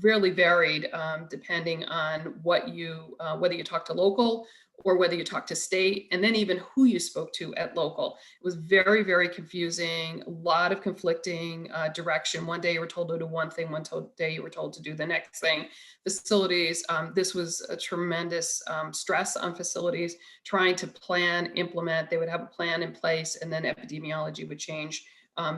really varied depending on whether you talk to local or whether you talk to state, and then even who you spoke to at local. It was very, very confusing, a lot of conflicting direction. One day you were told to do one thing, one day you were told to do the next thing. Facilities, this was a tremendous stress on facilities, trying to plan, implement. They would have a plan in place, and then epidemiology would change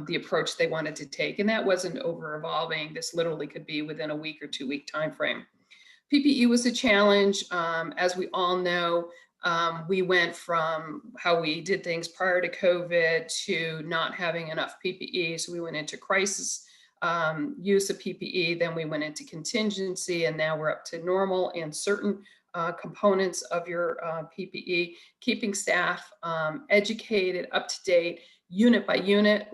the approach they wanted to take. And that wasn't over evolving. This literally could be within a week or 2 week timeframe. PPE was a challenge. As we all know, we went from how we did things prior to COVID to not having enough PPE. So we went into crisis use of PPE, then we went into contingency, and now we're up to normal in certain components of your PPE, keeping staff educated, up to date, unit by unit,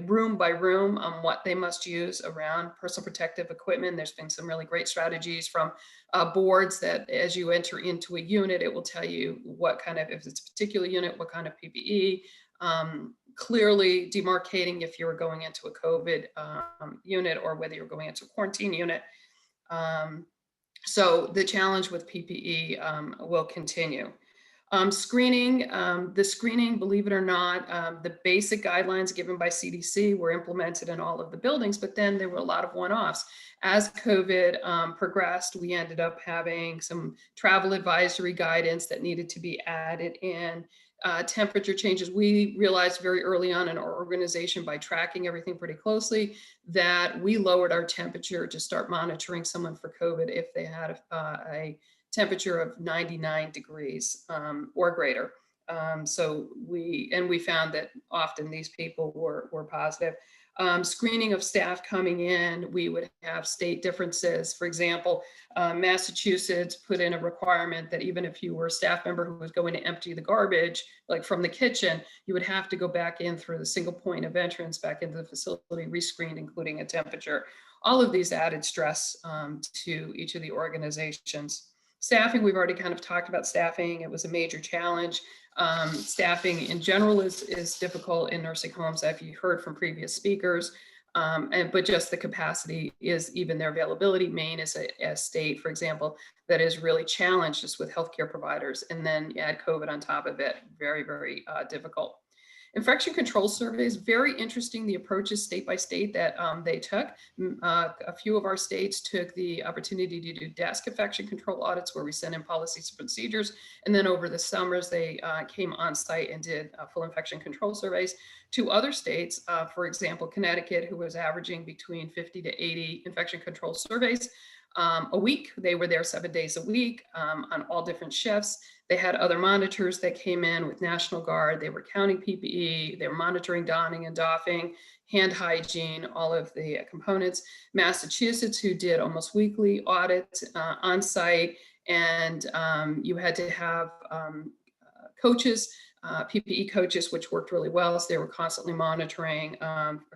room by room on what they must use around personal protective equipment. There's been some really great strategies from boards that as you enter into a unit, it will tell you what kind of, if it's a particular unit, what kind of PPE, clearly demarcating if you were going into a COVID unit or whether you're going into a quarantine unit. So the challenge with PPE will continue. Screening, the screening, believe it or not, the basic guidelines given by CDC were implemented in all of the buildings, but then there were a lot of one-offs. As COVID progressed, we ended up having some travel advisory guidance that needed to be added in. Temperature changes. We realized very early on in our organization, by tracking everything pretty closely, that we lowered our temperature to start monitoring someone for COVID if they had a temperature of 99 degrees or greater. So we found that often these people were positive. Screening of staff coming in, we would have state differences. For example, Massachusetts put in a requirement that even if you were a staff member who was going to empty the garbage, like from the kitchen, you would have to go back in through the single point of entrance back into the facility, rescreened, including a temperature. All of these added stress to each of the organizations. Staffing, we've already kind of talked about staffing. It was a major challenge. Staffing in general is difficult in nursing homes, as you heard from previous speakers, but just the capacity is, even their availability. Maine is a state, for example, that is really challenged just with healthcare providers, and then you add COVID on top of it, very, very difficult. Infection control surveys, very interesting, the approaches state by state that they took. A few of our states took the opportunity to do desk infection control audits where we sent in policies and procedures. And then over the summers, they came on site and did full infection control surveys. To other states, for example, Connecticut, who was averaging between 50 to 80 infection control surveys, a week. They were there 7 days a week on all different shifts. They had other monitors that came in with National Guard. They were counting PPE. They were monitoring donning and doffing, hand hygiene, all of the components. Massachusetts, who did almost weekly audits on site, and you had to have coaches, PPE coaches, which worked really well. So they were constantly monitoring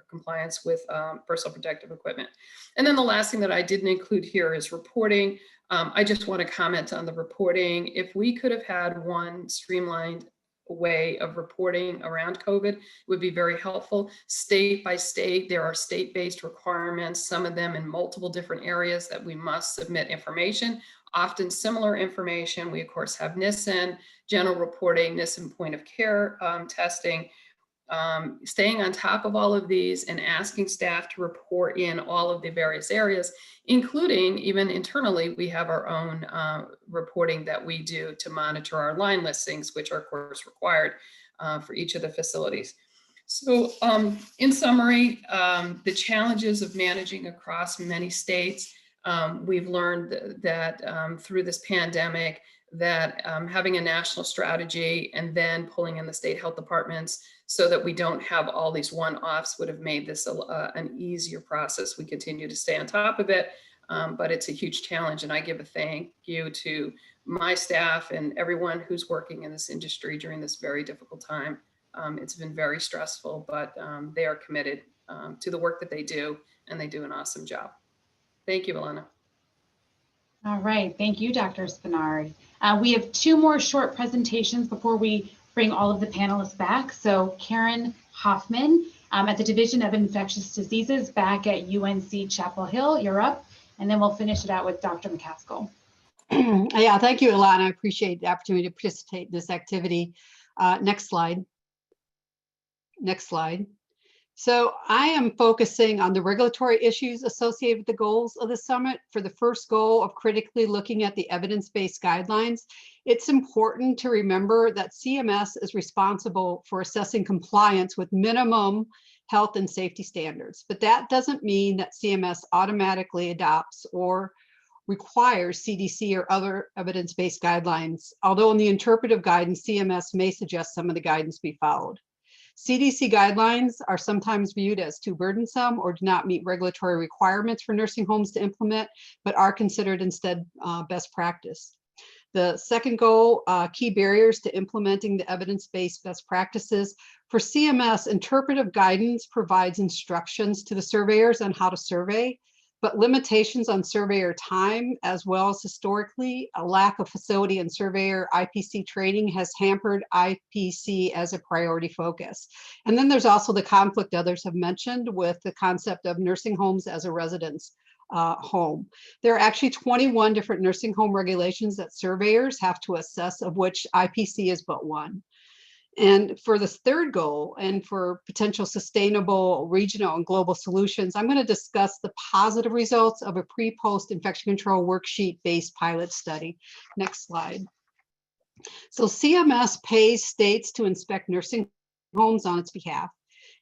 compliance with personal protective equipment. And then the last thing that I didn't include here is reporting. I just want to comment on the reporting. If we could have had one streamlined way of reporting around COVID, it would be very helpful. State by state, there are state-based requirements, some of them in multiple different areas that we must submit information, often similar information. We, of course, have NISN, general reporting, NISN point of care testing. Staying on top of all of these and asking staff to report in all of the various areas, including even internally, we have our own reporting that we do to monitor our line listings, which are of course required for each of the facilities. So in summary, the challenges of managing across many states, we've learned that through this pandemic, that having a national strategy and then pulling in the state health departments so that we don't have all these one-offs would have made this an easier process. We continue to stay on top of it, but it's a huge challenge. And I give a thank you to my staff and everyone who's working in this industry during this very difficult time. It's been very stressful, but they are committed to the work that they do, and they do an awesome job. Thank you, Alana. All right, thank you, Dr. Spenard. We have two more short presentations before we bring all of the panelists back. So Karen Hoffmann at the Division of Infectious Diseases back at UNC Chapel Hill, you're up, and then we'll finish it out with Dr. Macaskill. Yeah, thank you, Alana. I appreciate the opportunity to participate in this activity. Next slide. Next slide. So I am focusing on the regulatory issues associated with the goals of the summit. For the first goal of critically looking at the evidence-based guidelines, it's important to remember that CMS is responsible for assessing compliance with minimum health and safety standards. But that doesn't mean that CMS automatically adopts or requires CDC or other evidence-based guidelines, although in the interpretive guidance, CMS may suggest some of the guidance be followed. CDC guidelines are sometimes viewed as too burdensome or do not meet regulatory requirements for nursing homes to implement, but are considered instead best practice. The second goal, key barriers to implementing the evidence-based best practices. For CMS, interpretive guidance provides instructions to the surveyors on how to survey, but limitations on surveyor time, as well as historically a lack of facility and surveyor IPC training has hampered IPC as a priority focus. And then there's also the conflict others have mentioned with the concept of nursing homes as a residence home. There are actually 21 different nursing home regulations that surveyors have to assess, of which IPC is but one. And for this third goal, and for potential sustainable regional and global solutions, I'm going to discuss the positive results of a pre-post infection control worksheet-based pilot study. Next slide. So CMS pays states to inspect nursing homes on its behalf,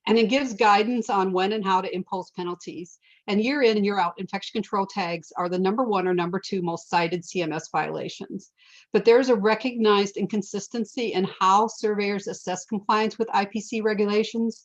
and it gives guidance on when and how to impose penalties. And year in and year out, infection control tags are the #1 or #2 most cited CMS violations. But there's a recognized inconsistency in how surveyors assess compliance with IPC regulations.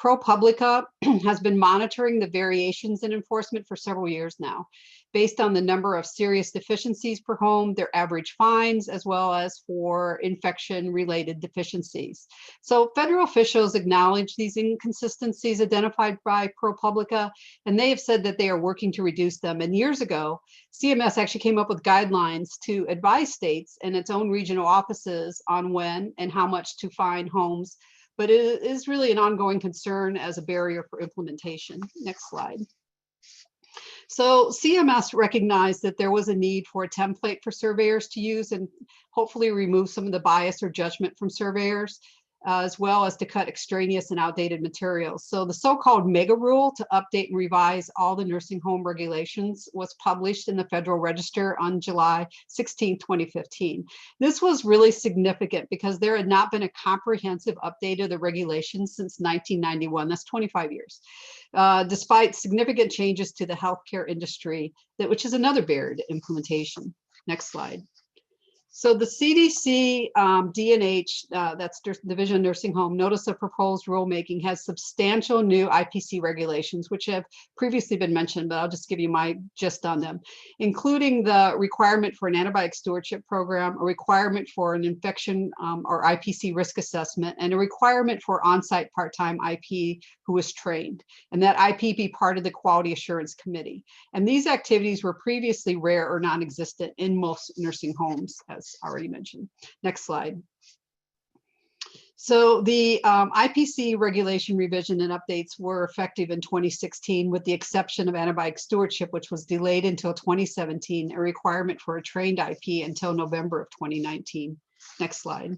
ProPublica has been monitoring the variations in enforcement for several years now, based on the number of serious deficiencies per home, their average fines, as well as for infection-related deficiencies. So federal officials acknowledge these inconsistencies identified by ProPublica, and they have said that they are working to reduce them. And years ago, CMS actually came up with guidelines to advise states and its own regional offices on when and how much to fine homes, but it is really an ongoing concern as a barrier for implementation. Next slide. So CMS recognized that there was a need for a template for surveyors to use and hopefully remove some of the bias or judgment from surveyors. as well as to cut extraneous and outdated materials. So the so-called mega rule to update and revise all the nursing home regulations was published in the Federal Register on July 16, 2015. This was really significant because there had not been a comprehensive update of the regulations since 1991. That's 25 years, despite significant changes to the healthcare industry, which is another barrier to implementation. Next slide. So the CDC D&H, that's Division of Nursing Home, Notice of Proposed Rulemaking, has substantial new IPC regulations, which have previously been mentioned, but I'll just give you my gist on them, including the requirement for an antibiotic stewardship program, a requirement for an infection or IPC risk assessment, and a requirement for on-site part-time IP who is trained, and that IP be part of the Quality Assurance Committee. And these activities were previously rare or non-existent in most nursing homes, as already mentioned. Next slide. So the IPC regulation revision and updates were effective in 2016, with the exception of antibiotic stewardship, which was delayed until 2017, a requirement for a trained IP until November of 2019. Next slide.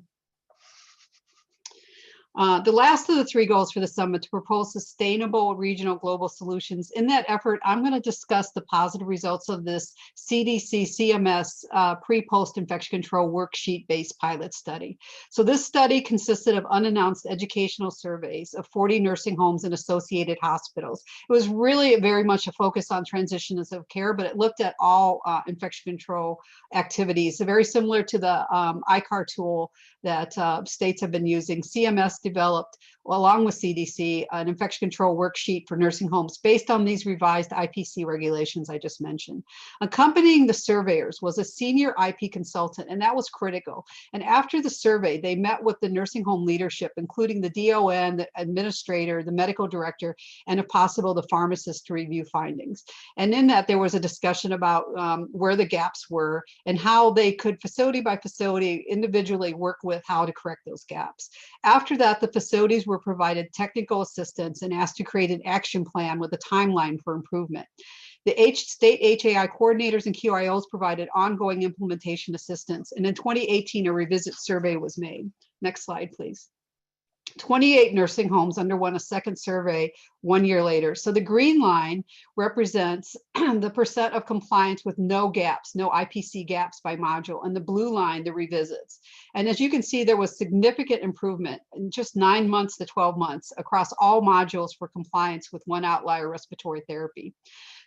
The last of the three goals for the summit to propose sustainable regional global solutions. In that effort, I'm going to discuss the positive results of this CDC CMS pre-post infection control worksheet-based pilot study. So this study consisted of unannounced educational surveys of 40 nursing homes and associated hospitals. It was really very much a focus on transitions of care, but it looked at all infection control activities, very similar to the ICAR tool that states have been using. CMS developed, along with CDC, an infection control worksheet for nursing homes based on these revised IPC regulations I just mentioned. Accompanying the surveyors was a senior IP consultant, and that was critical. And after the survey, they met with the nursing home leadership, including the DON, the administrator, the medical director, and if possible, the pharmacist, to review findings. And in that, there was a discussion about where the gaps were and how they could, facility by facility, individually work with how to correct those gaps. After that, the facilities were provided technical assistance and asked to create an action plan with a timeline for improvement. The state HAI coordinators and QIOs provided ongoing implementation assistance. And in 2018, a revisit survey was made. Next slide, please. 28 nursing homes underwent a second survey 1 year later. So the green line represents the percent of compliance with no gaps, no IPC gaps by module, and the blue line, the revisits. And as you can see, there was significant improvement in just 9 months to 12 months across all modules for compliance with one outlier respiratory therapy.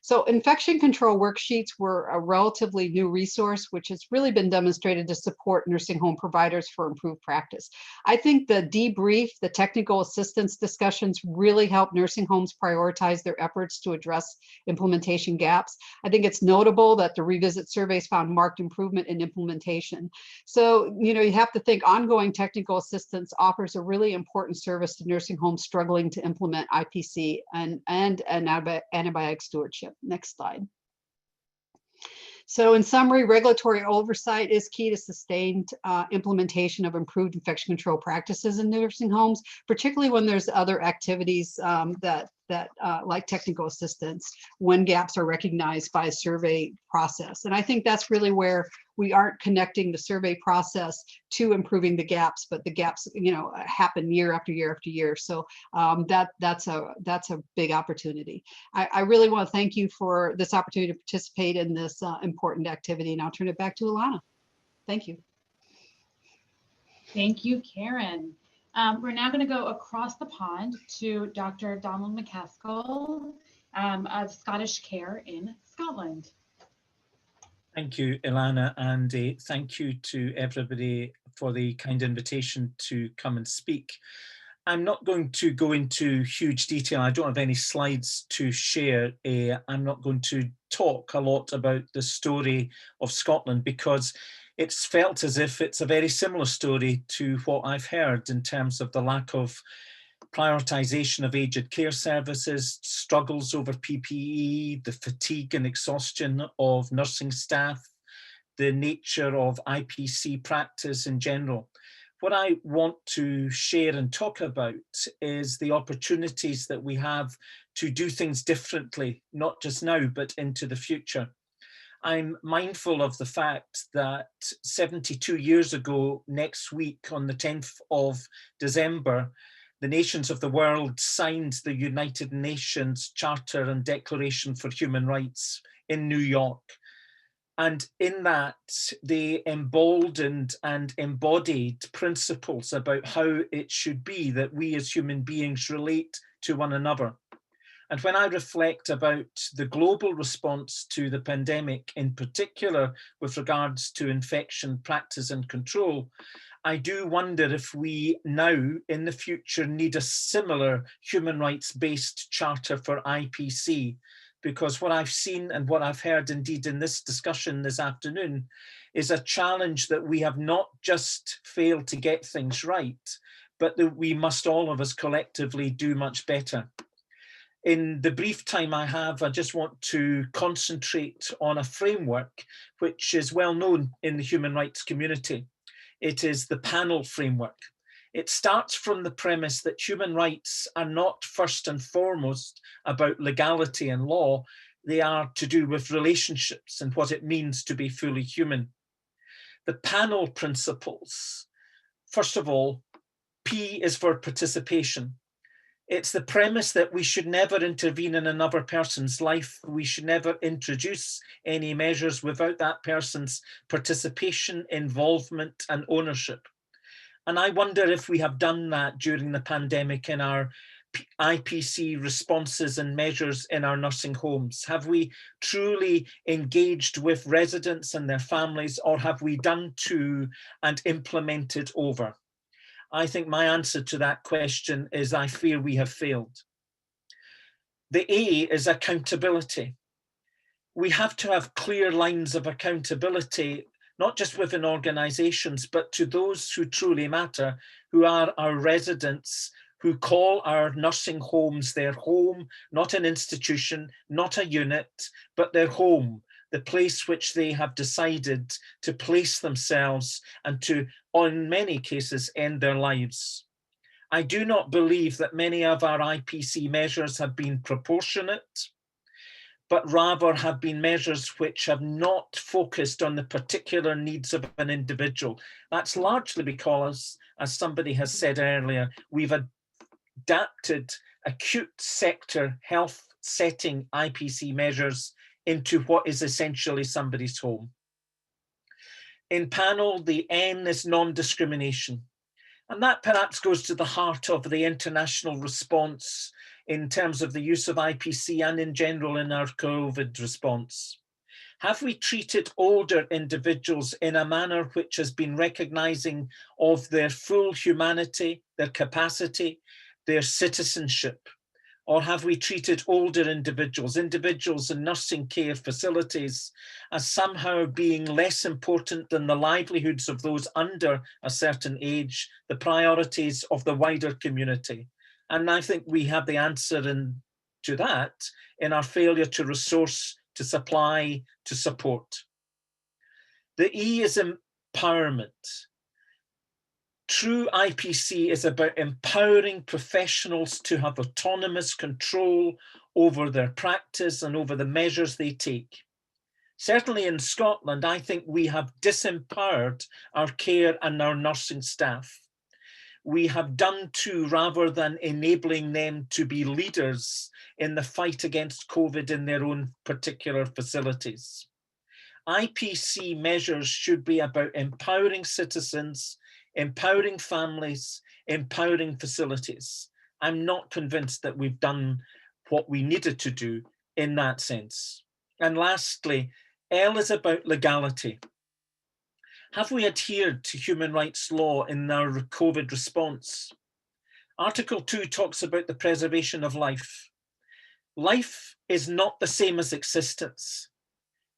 So infection control worksheets were a relatively new resource, which has really been demonstrated to support nursing home providers for improved practice. I think the debrief, the technical assistance discussions really help nursing homes prioritize their efforts to address implementation gaps. I think it's notable that the revisit surveys found marked improvement in implementation. So, you know, you have to think ongoing technical assistance offers a really important service to nursing homes struggling to implement IPC and antibiotic stewardship. Next slide. So in summary, regulatory oversight is key to sustained implementation of improved infection control practices in nursing homes, particularly when there's other activities like technical assistance, when gaps are recognized by a survey process. And I think that's really where we aren't connecting the survey process to improving the gaps, but the gaps, you know, happen year after year after year. So that's a big opportunity. I really want to thank you for this opportunity to participate in this important activity, and I'll turn it back to Ilana. Thank you. Thank you, Karen. We're now going to go across the pond to Dr. Donald Macaskill of Scottish Care in Scotland. Thank you, Ilana, and thank you to everybody for the kind invitation to come and speak. I'm not going to go into huge detail. I don't have any slides to share. I'm not going to talk a lot about the story of Scotland because it's felt as if it's a very similar story to what I've heard in terms of the lack of prioritisation of aged care services, struggles over PPE, the fatigue and exhaustion of nursing staff, the nature of IPC practice in general. What I want to share and talk about is the opportunities that we have to do things differently, not just now, but into the future. I'm mindful of the fact that 72 years ago, next week on the 10th of December, the nations of the world signed the United Nations Charter and Declaration for Human Rights in New York. And in that, they emboldened and embodied principles about how it should be that we as human beings relate to one another. And when I reflect about the global response to the pandemic, in particular with regards to infection practice and control, I do wonder if we now in the future need a similar human rights-based charter for IPC, because what I've seen and what I've heard indeed in this discussion this afternoon is a challenge that we have not just failed to get things right, but that we must all of us collectively do much better. In the brief time I have, I just want to concentrate on a framework which is well known in the human rights community. It is the panel framework. It starts from the premise that human rights are not first and foremost about legality and law. They are to do with relationships and what it means to be fully human. The panel principles, first of all, P is for participation. It's the premise that we should never intervene in another person's life. We should never introduce any measures without that person's participation, involvement, and ownership. And I wonder if we have done that during the pandemic in our IPC responses and measures in our nursing homes. Have we truly engaged with residents and their families, or have we done to and implemented over? I think my answer to that question is I fear we have failed. The A is accountability. We have to have clear lines of accountability, not just within organisations, but to those who truly matter, who are our residents, who call our nursing homes their home, not an institution, not a unit, but their home, the place which they have decided to place themselves and to, in many cases, end their lives. I do not believe that many of our IPC measures have been proportionate, but rather have been measures which have not focused on the particular needs of an individual. That's largely because, as somebody has said earlier, we've adapted acute sector health setting IPC measures into what is essentially somebody's home. In panel, the N is non-discrimination. And that perhaps goes to the heart of the international response in terms of the use of IPC and in general in our COVID response. Have we treated older individuals in a manner which has been recognizing of their full humanity, their capacity, their citizenship? Or have we treated older individuals in nursing care facilities as somehow being less important than the livelihoods of those under a certain age, the priorities of the wider community? And I think we have the answer to that in our failure to resource, to supply, to support. The E is empowerment. True IPC is about empowering professionals to have autonomous control over their practice and over the measures they take. Certainly in Scotland, I think we have disempowered our care and our nursing staff. We have done to rather than enabling them to be leaders in the fight against COVID in their own particular facilities. IPC measures should be about empowering citizens, empowering families, empowering facilities. I'm not convinced that we've done what we needed to do in that sense. And lastly, L is about legality. Have we adhered to human rights law in our COVID response? Article 2 talks about the preservation of life. Life is not the same as existence.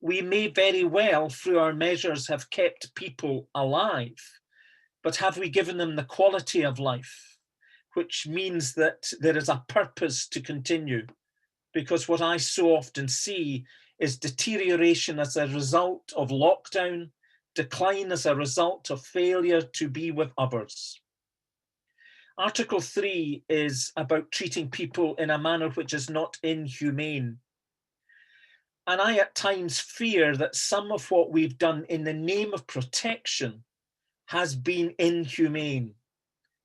We may very well, through our measures, have kept people alive, but have we given them the quality of life, which means that there is a purpose to continue? Because what I so often see is deterioration as a result of lockdown, decline as a result of failure to be with others. Article 3 is about treating people in a manner which is not inhumane. And I at times fear that some of what we've done in the name of protection has been inhumane,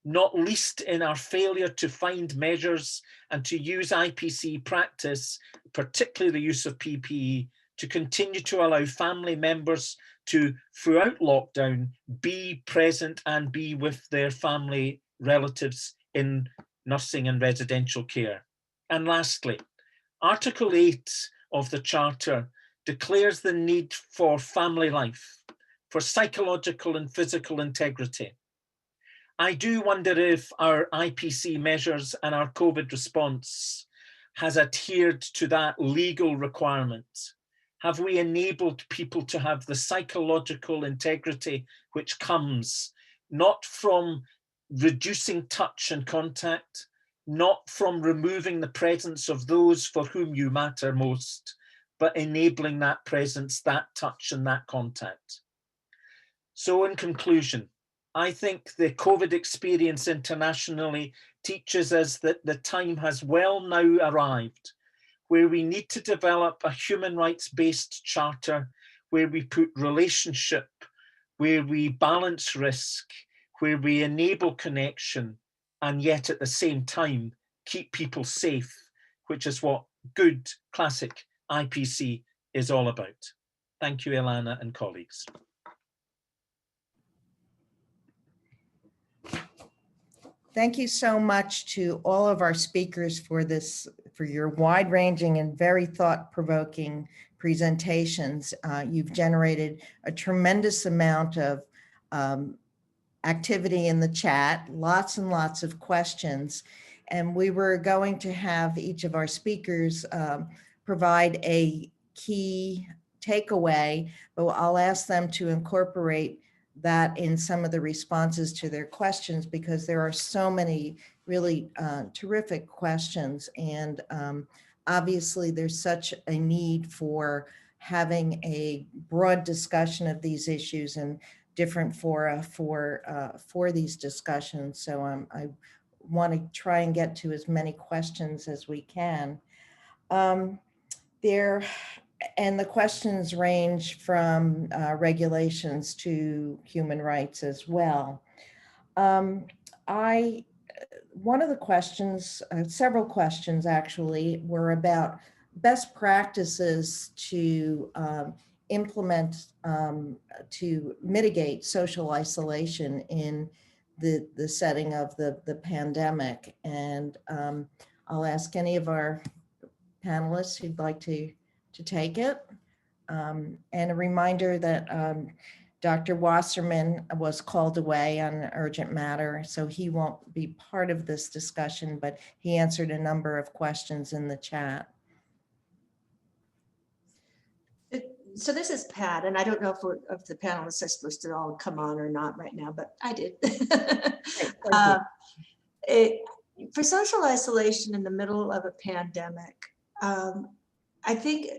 not least in our failure to find measures and to use IPC practice, particularly the use of PPE, to continue to allow family members to, throughout lockdown, be present and be with their family relatives in nursing and residential care. And lastly, Article 8 of the Charter declares the need for family life, for psychological and physical integrity. I do wonder if our IPC measures and our COVID response has adhered to that legal requirement. Have we enabled people to have the psychological integrity which comes not from reducing touch and contact, not from removing the presence of those for whom you matter most, but enabling that presence, that touch and that contact? So in conclusion, I think the COVID experience internationally teaches us that the time has well now arrived where we need to develop a human rights-based charter, where we put relationship, where we balance risk, where we enable connection, and yet at the same time, keep people safe, which is what good classic IPC is all about. Thank you, Ilana and colleagues. Thank you so much to all of our speakers for your wide-ranging and very thought-provoking presentations. You've generated a tremendous amount of activity in the chat, lots and lots of questions. And we were going to have each of our speakers provide a key takeaway, but I'll ask them to incorporate that in some of the responses to their questions, because there are so many really terrific questions. And obviously there's such a need for having a broad discussion of these issues and different fora for these discussions. So I want to try and get to as many questions as we can. And the questions range from regulations to human rights as well. One of the questions, several questions actually, were about best practices to implement, to mitigate social isolation in the setting of the pandemic. And I'll ask any of our panelists who'd like to take it. And a reminder that Dr. Wasserman was called away on an urgent matter, so he won't be part of this discussion, but he answered a number of questions in the chat. So this is Pat, and I don't know if the panelists are supposed to all come on or not right now, but I did. For social isolation in the middle of a pandemic, I think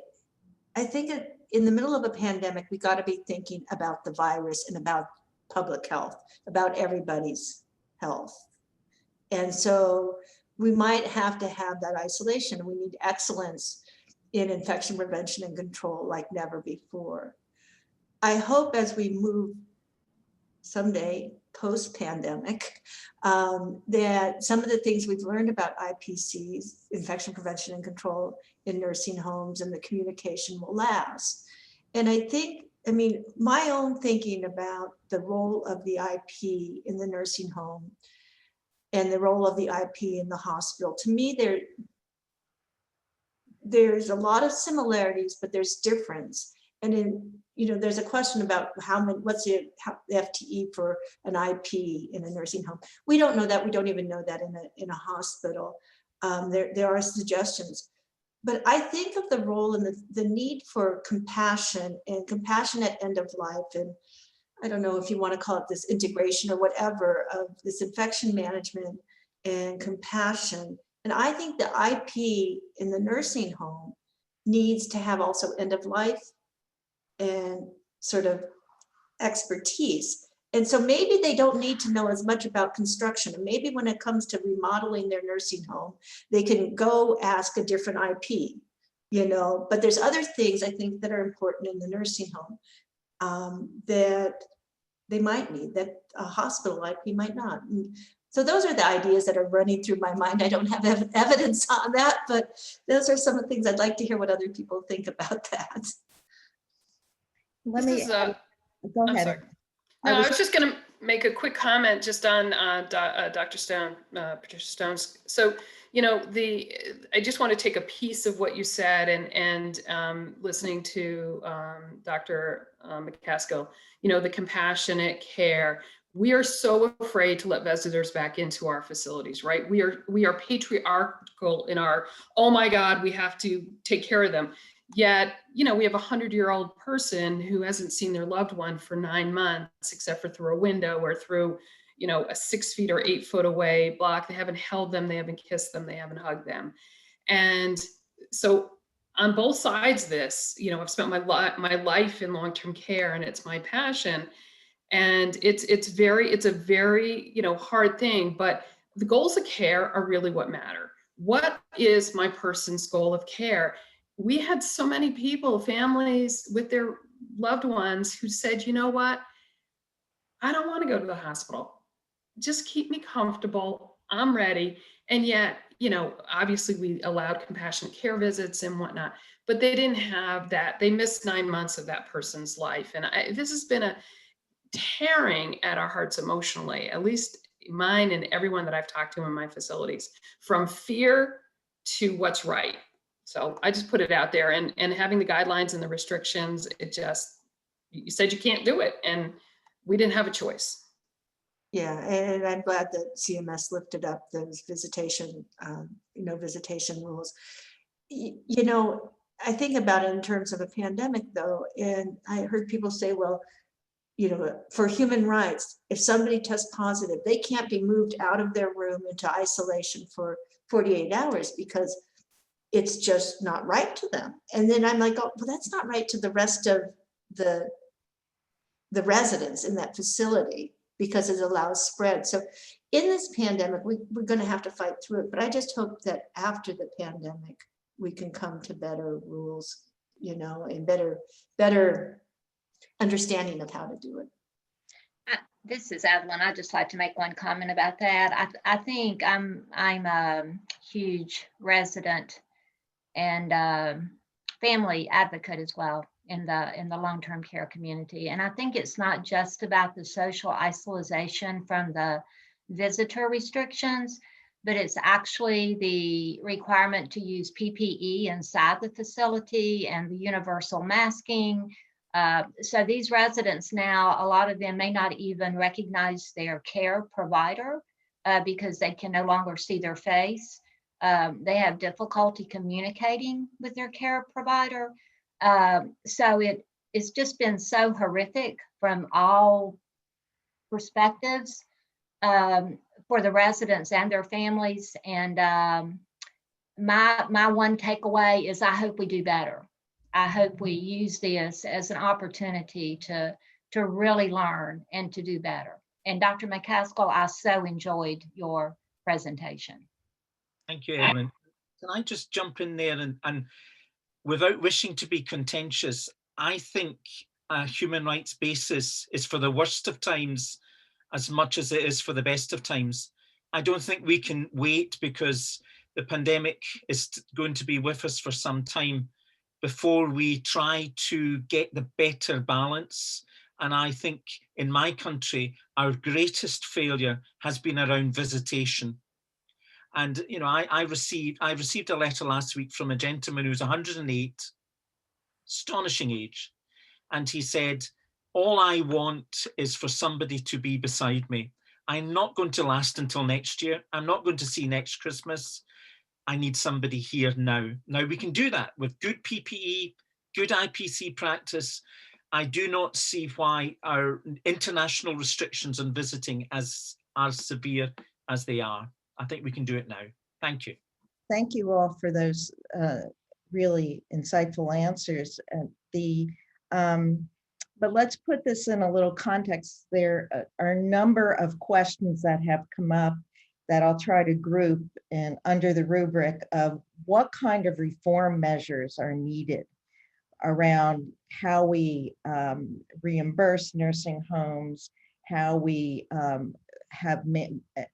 in the middle of a pandemic, we got to be thinking about the virus and about public health, about everybody's health. And so we might have to have that isolation. We need excellence in infection prevention and control like never before. I hope as we move someday post-pandemic, that some of the things we've learned about IPCs, infection prevention and control in nursing homes, and the communication will last. And I mean, my own thinking about the role of the IP in the nursing home and the role of the IP in the hospital, to me, there's a lot of similarities, but there's difference. And there's a question about what's the FTE for an IP in a nursing home. We don't know that. We don't even know that in a hospital. There are suggestions, but I think of the role and the need for compassion and compassionate end of life. And I don't know if you want to call it this integration or whatever of this infection management and compassion. And I think the IP in the nursing home needs to have also end of life and sort of expertise. And so maybe they don't need to know as much about construction. And maybe when it comes to remodeling their nursing home, they can go ask a different IP. but there's other things I think that are important in the nursing home that they might need, that a hospital like we might not. And so those are the ideas that are running through my mind. I don't have evidence on that, but those are some of the things I'd like to hear what other people think about that. Let me, go I'm ahead. sorry. No, I was just going to make a quick comment just on Dr. Stone, Patricia Stone's. So, I just want to take a piece of what you said and listening to Dr. Macaskill, the compassionate care. We are so afraid to let visitors back into our facilities, right? We are patriarchal in our, oh my God, we have to take care of them. Yet, we have a 100-year-old person who hasn't seen their loved one for 9 months, except for through a window or through, a 6 feet or 8 foot away block. They haven't held them, they haven't kissed them, they haven't hugged them. And so on both sides of this, I've spent my life in long-term care, and it's my passion. And it's a very, hard thing, but the goals of care are really what matter. What is my person's goal of care? We had so many people, families with their loved ones who said, you know what? I don't want to go to the hospital. Just keep me comfortable. I'm ready. And yet, obviously we allowed compassionate care visits and whatnot, but they didn't have that. They missed 9 months of that person's life. And this has been a tearing at our hearts emotionally, at least mine and everyone that I've talked to in my facilities, from fear to what's right. So I just put it out there, and having the guidelines and the restrictions, you said you can't do it, and we didn't have a choice. Yeah, and I'm glad that CMS lifted up those visitation rules. I think about it in terms of a pandemic though, and I heard people say, well, for human rights, if somebody tests positive, they can't be moved out of their room into isolation for 48 hours because it's just not right to them. And then I'm like, oh, well, that's not right to the rest of the residents in that facility because it allows spread. So in this pandemic, we're going to have to fight through it. But I just hope that after the pandemic, we can come to better rules, and better understanding of how to do it. This is Evelyn. I'd just like to make one comment about that. I think I'm a huge resident and family advocate as well in the long-term care community. And I think it's not just about the social isolation from the visitor restrictions, but it's actually the requirement to use PPE inside the facility and the universal masking. So these residents now, a lot of them may not even recognize their care provider because they can no longer see their face. They have difficulty communicating with their care provider. So it's just been so horrific from all perspectives for the residents and their families. And my one takeaway is I hope we do better. I hope we use this as an opportunity to really learn and to do better. And Dr. Macaskill, I so enjoyed your presentation. Thank you, Evelyn. Can I just jump in there and without wishing to be contentious, I think a human rights basis is for the worst of times as much as it is for the best of times. I don't think we can wait because the pandemic is going to be with us for some time before we try to get the better balance. And I think in my country, our greatest failure has been around visitation. And I received a letter last week from a gentleman who's 108, astonishing age. And he said, all I want is for somebody to be beside me. I'm not going to last until next year. I'm not going to see next Christmas. I need somebody here now. Now we can do that with good PPE, good IPC practice. I do not see why our international restrictions on visiting are severe as they are. I think we can do it now. Thank you. Thank you all for those really insightful answers. But let's put this in a little context. There are a number of questions that have come up, that I'll try to group and under the rubric of what kind of reform measures are needed around how we reimburse nursing homes, how we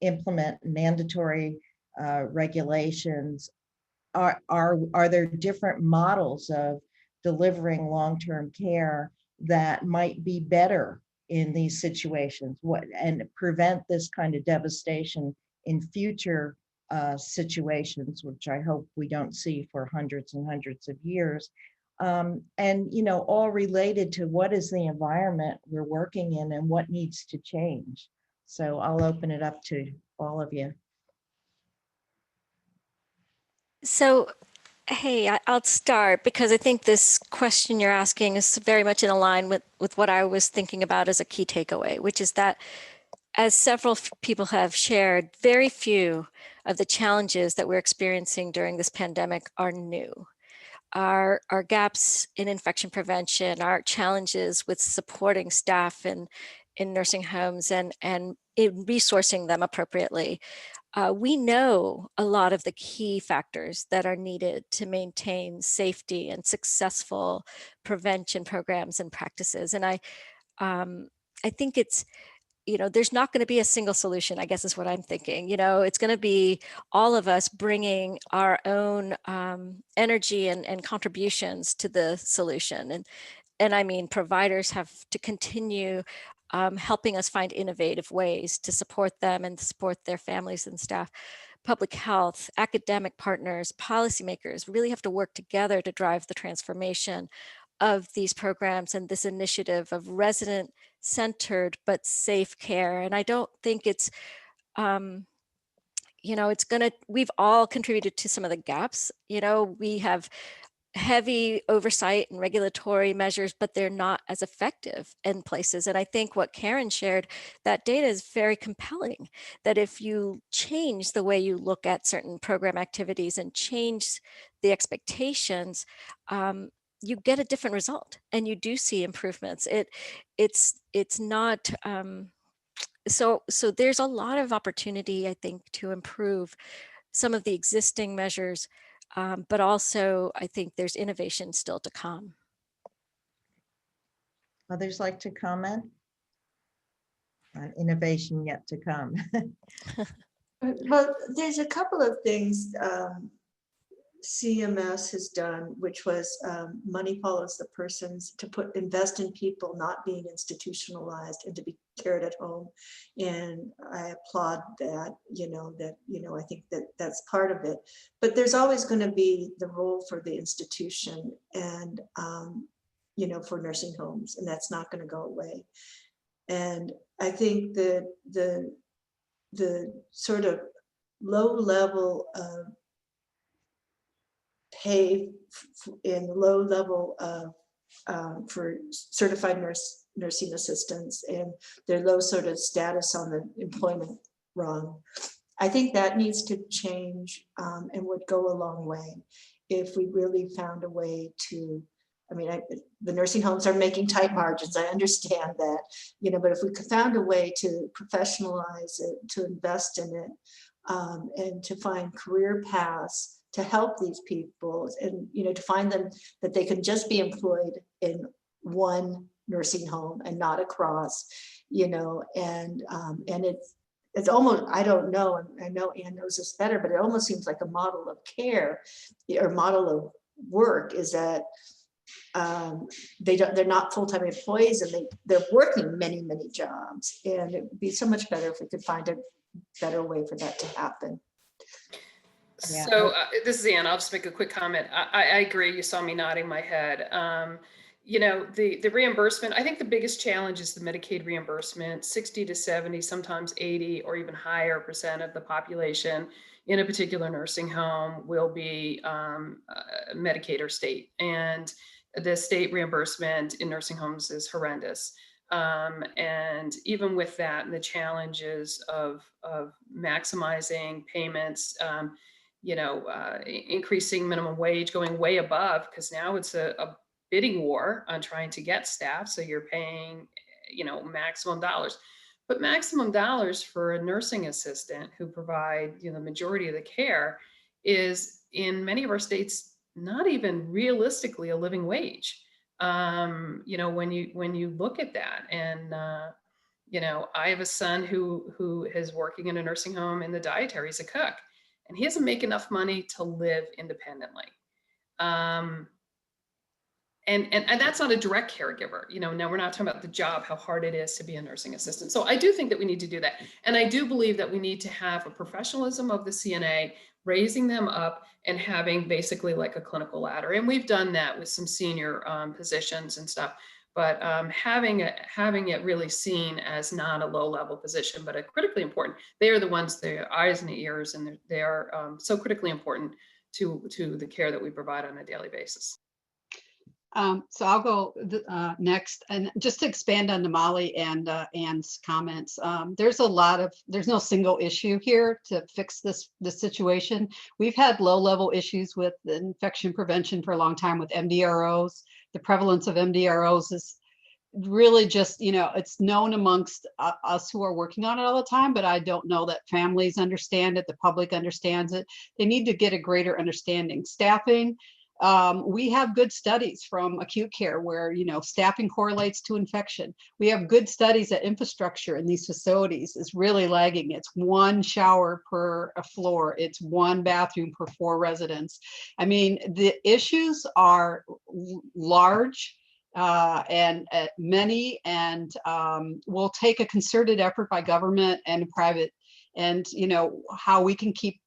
implement mandatory regulations. Are there different models of delivering long-term care that might be better in these situations, and prevent this kind of devastation in future situations, which I hope we don't see for hundreds and hundreds of years. And, you know, all related to what is the environment we're working in and what needs to change. So I'll open it up to all of you. So, hey, I'll start because I think this question you're asking is very much in line with what I was thinking about as a key takeaway, which is that, as several people have shared, very few of the challenges that we're experiencing during this pandemic are new. Our gaps in infection prevention, our challenges with supporting staff in nursing homes and in resourcing them appropriately. We know a lot of the key factors that are needed to maintain safety and successful prevention programs and practices. And I think it's, you know, there's not going to be a single solution, I guess is what I'm thinking. You know, it's going to be all of us bringing our own energy and contributions to the solution. And I mean, providers have to continue helping us find innovative ways to support them and support their families and staff. Public health, academic partners, policymakers really have to work together to drive the transformation of these programs and this initiative of resident-centered but safe care. And I don't think it's, you know, we've all contributed to some of the gaps. You know, we have heavy oversight and regulatory measures, but they're not as effective in places. And I think what Karen shared, that data is very compelling, that if you change the way you look at certain program activities and change the expectations, you get a different result and you do see improvements. It's not, so there's a lot of opportunity, I think, to improve some of the existing measures, but also I think there's innovation still to come. Others like to comment on innovation yet to come? Well, there's a couple of things CMS has done, which was money follows the persons, to invest in people not being institutionalized and to be cared at home. And I applaud that, I think that's part of it. But there's always going to be the role for the institution and, for nursing homes, and that's not going to go away. And I think that the sort of low level of pay and low level of for certified nursing assistants and their low sort of status on the employment rung, I think that needs to change and would go a long way if we really found a way to, the nursing homes are making tight margins, I understand that, but if we found a way to professionalize it, to invest in it, and to find career paths to help these people, and to find them that they can just be employed in one nursing home and not across, and it's almost, I don't know, and I know Ann knows this better, but it almost seems like a model of care or model of work is that they're not full-time employees and they're working many jobs, and it would be so much better if we could find a better way for that to happen. Yeah. So this is Ann. I'll just make a quick comment. I agree. You saw me nodding my head. The reimbursement, I think the biggest challenge is the Medicaid reimbursement. 60 to 70, sometimes 80 or even higher % of the population in a particular nursing home will be Medicaid or state. And the state reimbursement in nursing homes is horrendous. And even with that and the challenges of maximizing payments, increasing minimum wage, going way above, because now it's a bidding war on trying to get staff. So you're paying, maximum dollars. but maximum dollars for a nursing assistant who provide, the majority of the care is in many of our states not even realistically a living wage. When you look at that, and I have a son who is working in a nursing home in the dietary. He's a cook, and he doesn't make enough money to live independently. And that's not a direct caregiver. Now we're not talking about the job, how hard it is to be a nursing assistant. So I do think that we need to do that. And I do believe that we need to have a professionalism of the CNA, raising them up and having basically like a clinical ladder. And we've done that with some senior positions and stuff. But having it really seen as not a low-level position, but a critically important. They are the ones, their eyes and the ears, and they are so critically important to the care that we provide on a daily basis. So I'll go next, and just to expand on Molly and Anne's comments. There's no single issue here to fix this situation. We've had low-level issues with infection prevention for a long time with MDROs. The prevalence of MDROs is really just, it's known amongst us who are working on it all the time, but I don't know that families understand it, the public understands it. They need to get a greater understanding. Staffing. We have good studies from acute care where, staffing correlates to infection. We have good studies that infrastructure in these facilities is really lagging. It's 1 shower per floor. It's 1 bathroom per 4 residents. I mean, the issues are large and many, and will take a concerted effort by government and private, and, how we can keep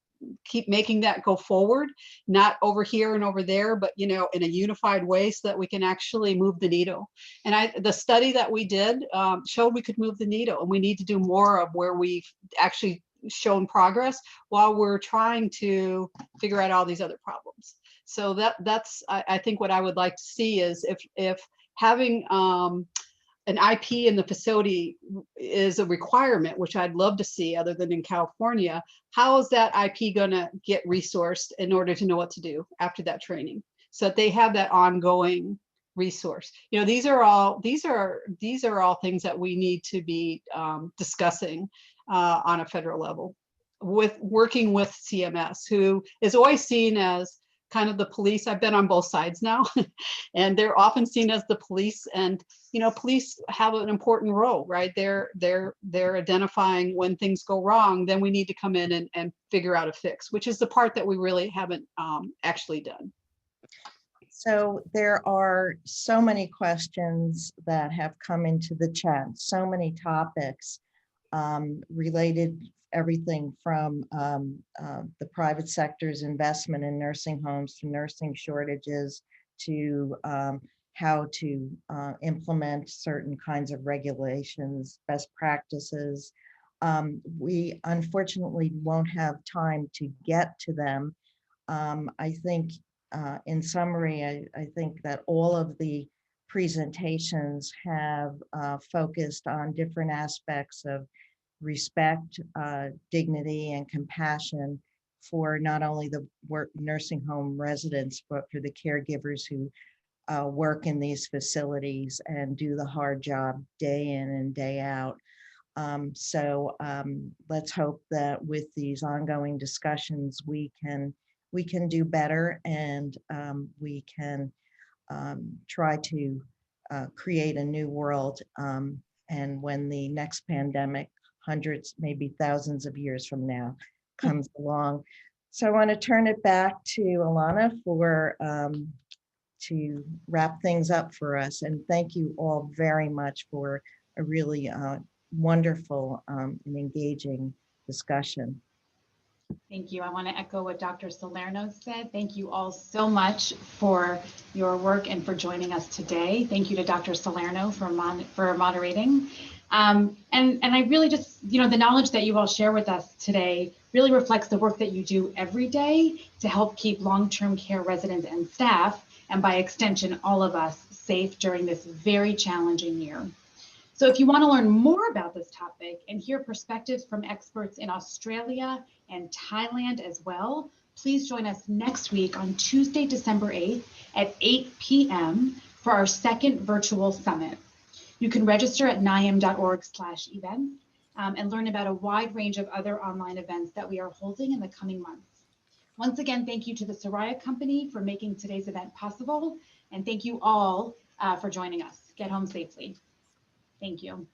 making that go forward, not over here and over there, but in a unified way so that we can actually move the needle. And the study that we did showed we could move the needle, and we need to do more of where we've actually shown progress while we're trying to figure out all these other problems. So that's I think what I would like to see is if having an IP in the facility is a requirement, which I'd love to see other than in California, how is that IP going to get resourced in order to know what to do after that training, so that they have that ongoing resource? These are all things that we need to be discussing on a federal level, working with CMS, who is always seen as kind of the police. I've been on both sides now, and they're often seen as the police, and police have an important role, right? They're identifying when things go wrong. Then we need to come in and figure out a fix, which is the part that we really haven't actually done. So there are so many questions that have come into the chat, so many topics related, everything from the private sector's investment in nursing homes to nursing shortages to how to implement certain kinds of regulations, best practices. We unfortunately won't have time to get to them. I think in summary, I think that all of the presentations have focused on different aspects of respect, dignity, and compassion for not only the nursing home residents, but for the caregivers who work in these facilities and do the hard job day in and day out. So let's hope that with these ongoing discussions, we can do better, and we can try to create a new world. And when the next pandemic, hundreds, maybe thousands of years from now, comes along. So I want to turn it back to Alana for to wrap things up for us. And thank you all very much for a really wonderful and engaging discussion. Thank you. I want to echo what Dr. Salerno said. Thank you all so much for your work and for joining us today. Thank you to Dr. Salerno for moderating. And I really just, the knowledge that you all share with us today really reflects the work that you do every day to help keep long-term care residents and staff, and by extension, all of us, safe during this very challenging year. So if you want to learn more about this topic and hear perspectives from experts in Australia and Thailand as well, please join us next week on Tuesday, December 8th at 8 p.m. for our second virtual summit. You can register at niam.org/events, and learn about a wide range of other online events that we are holding in the coming months. Once again, thank you to the Saraya Company for making today's event possible, and thank you all for joining us. Get home safely. Thank you.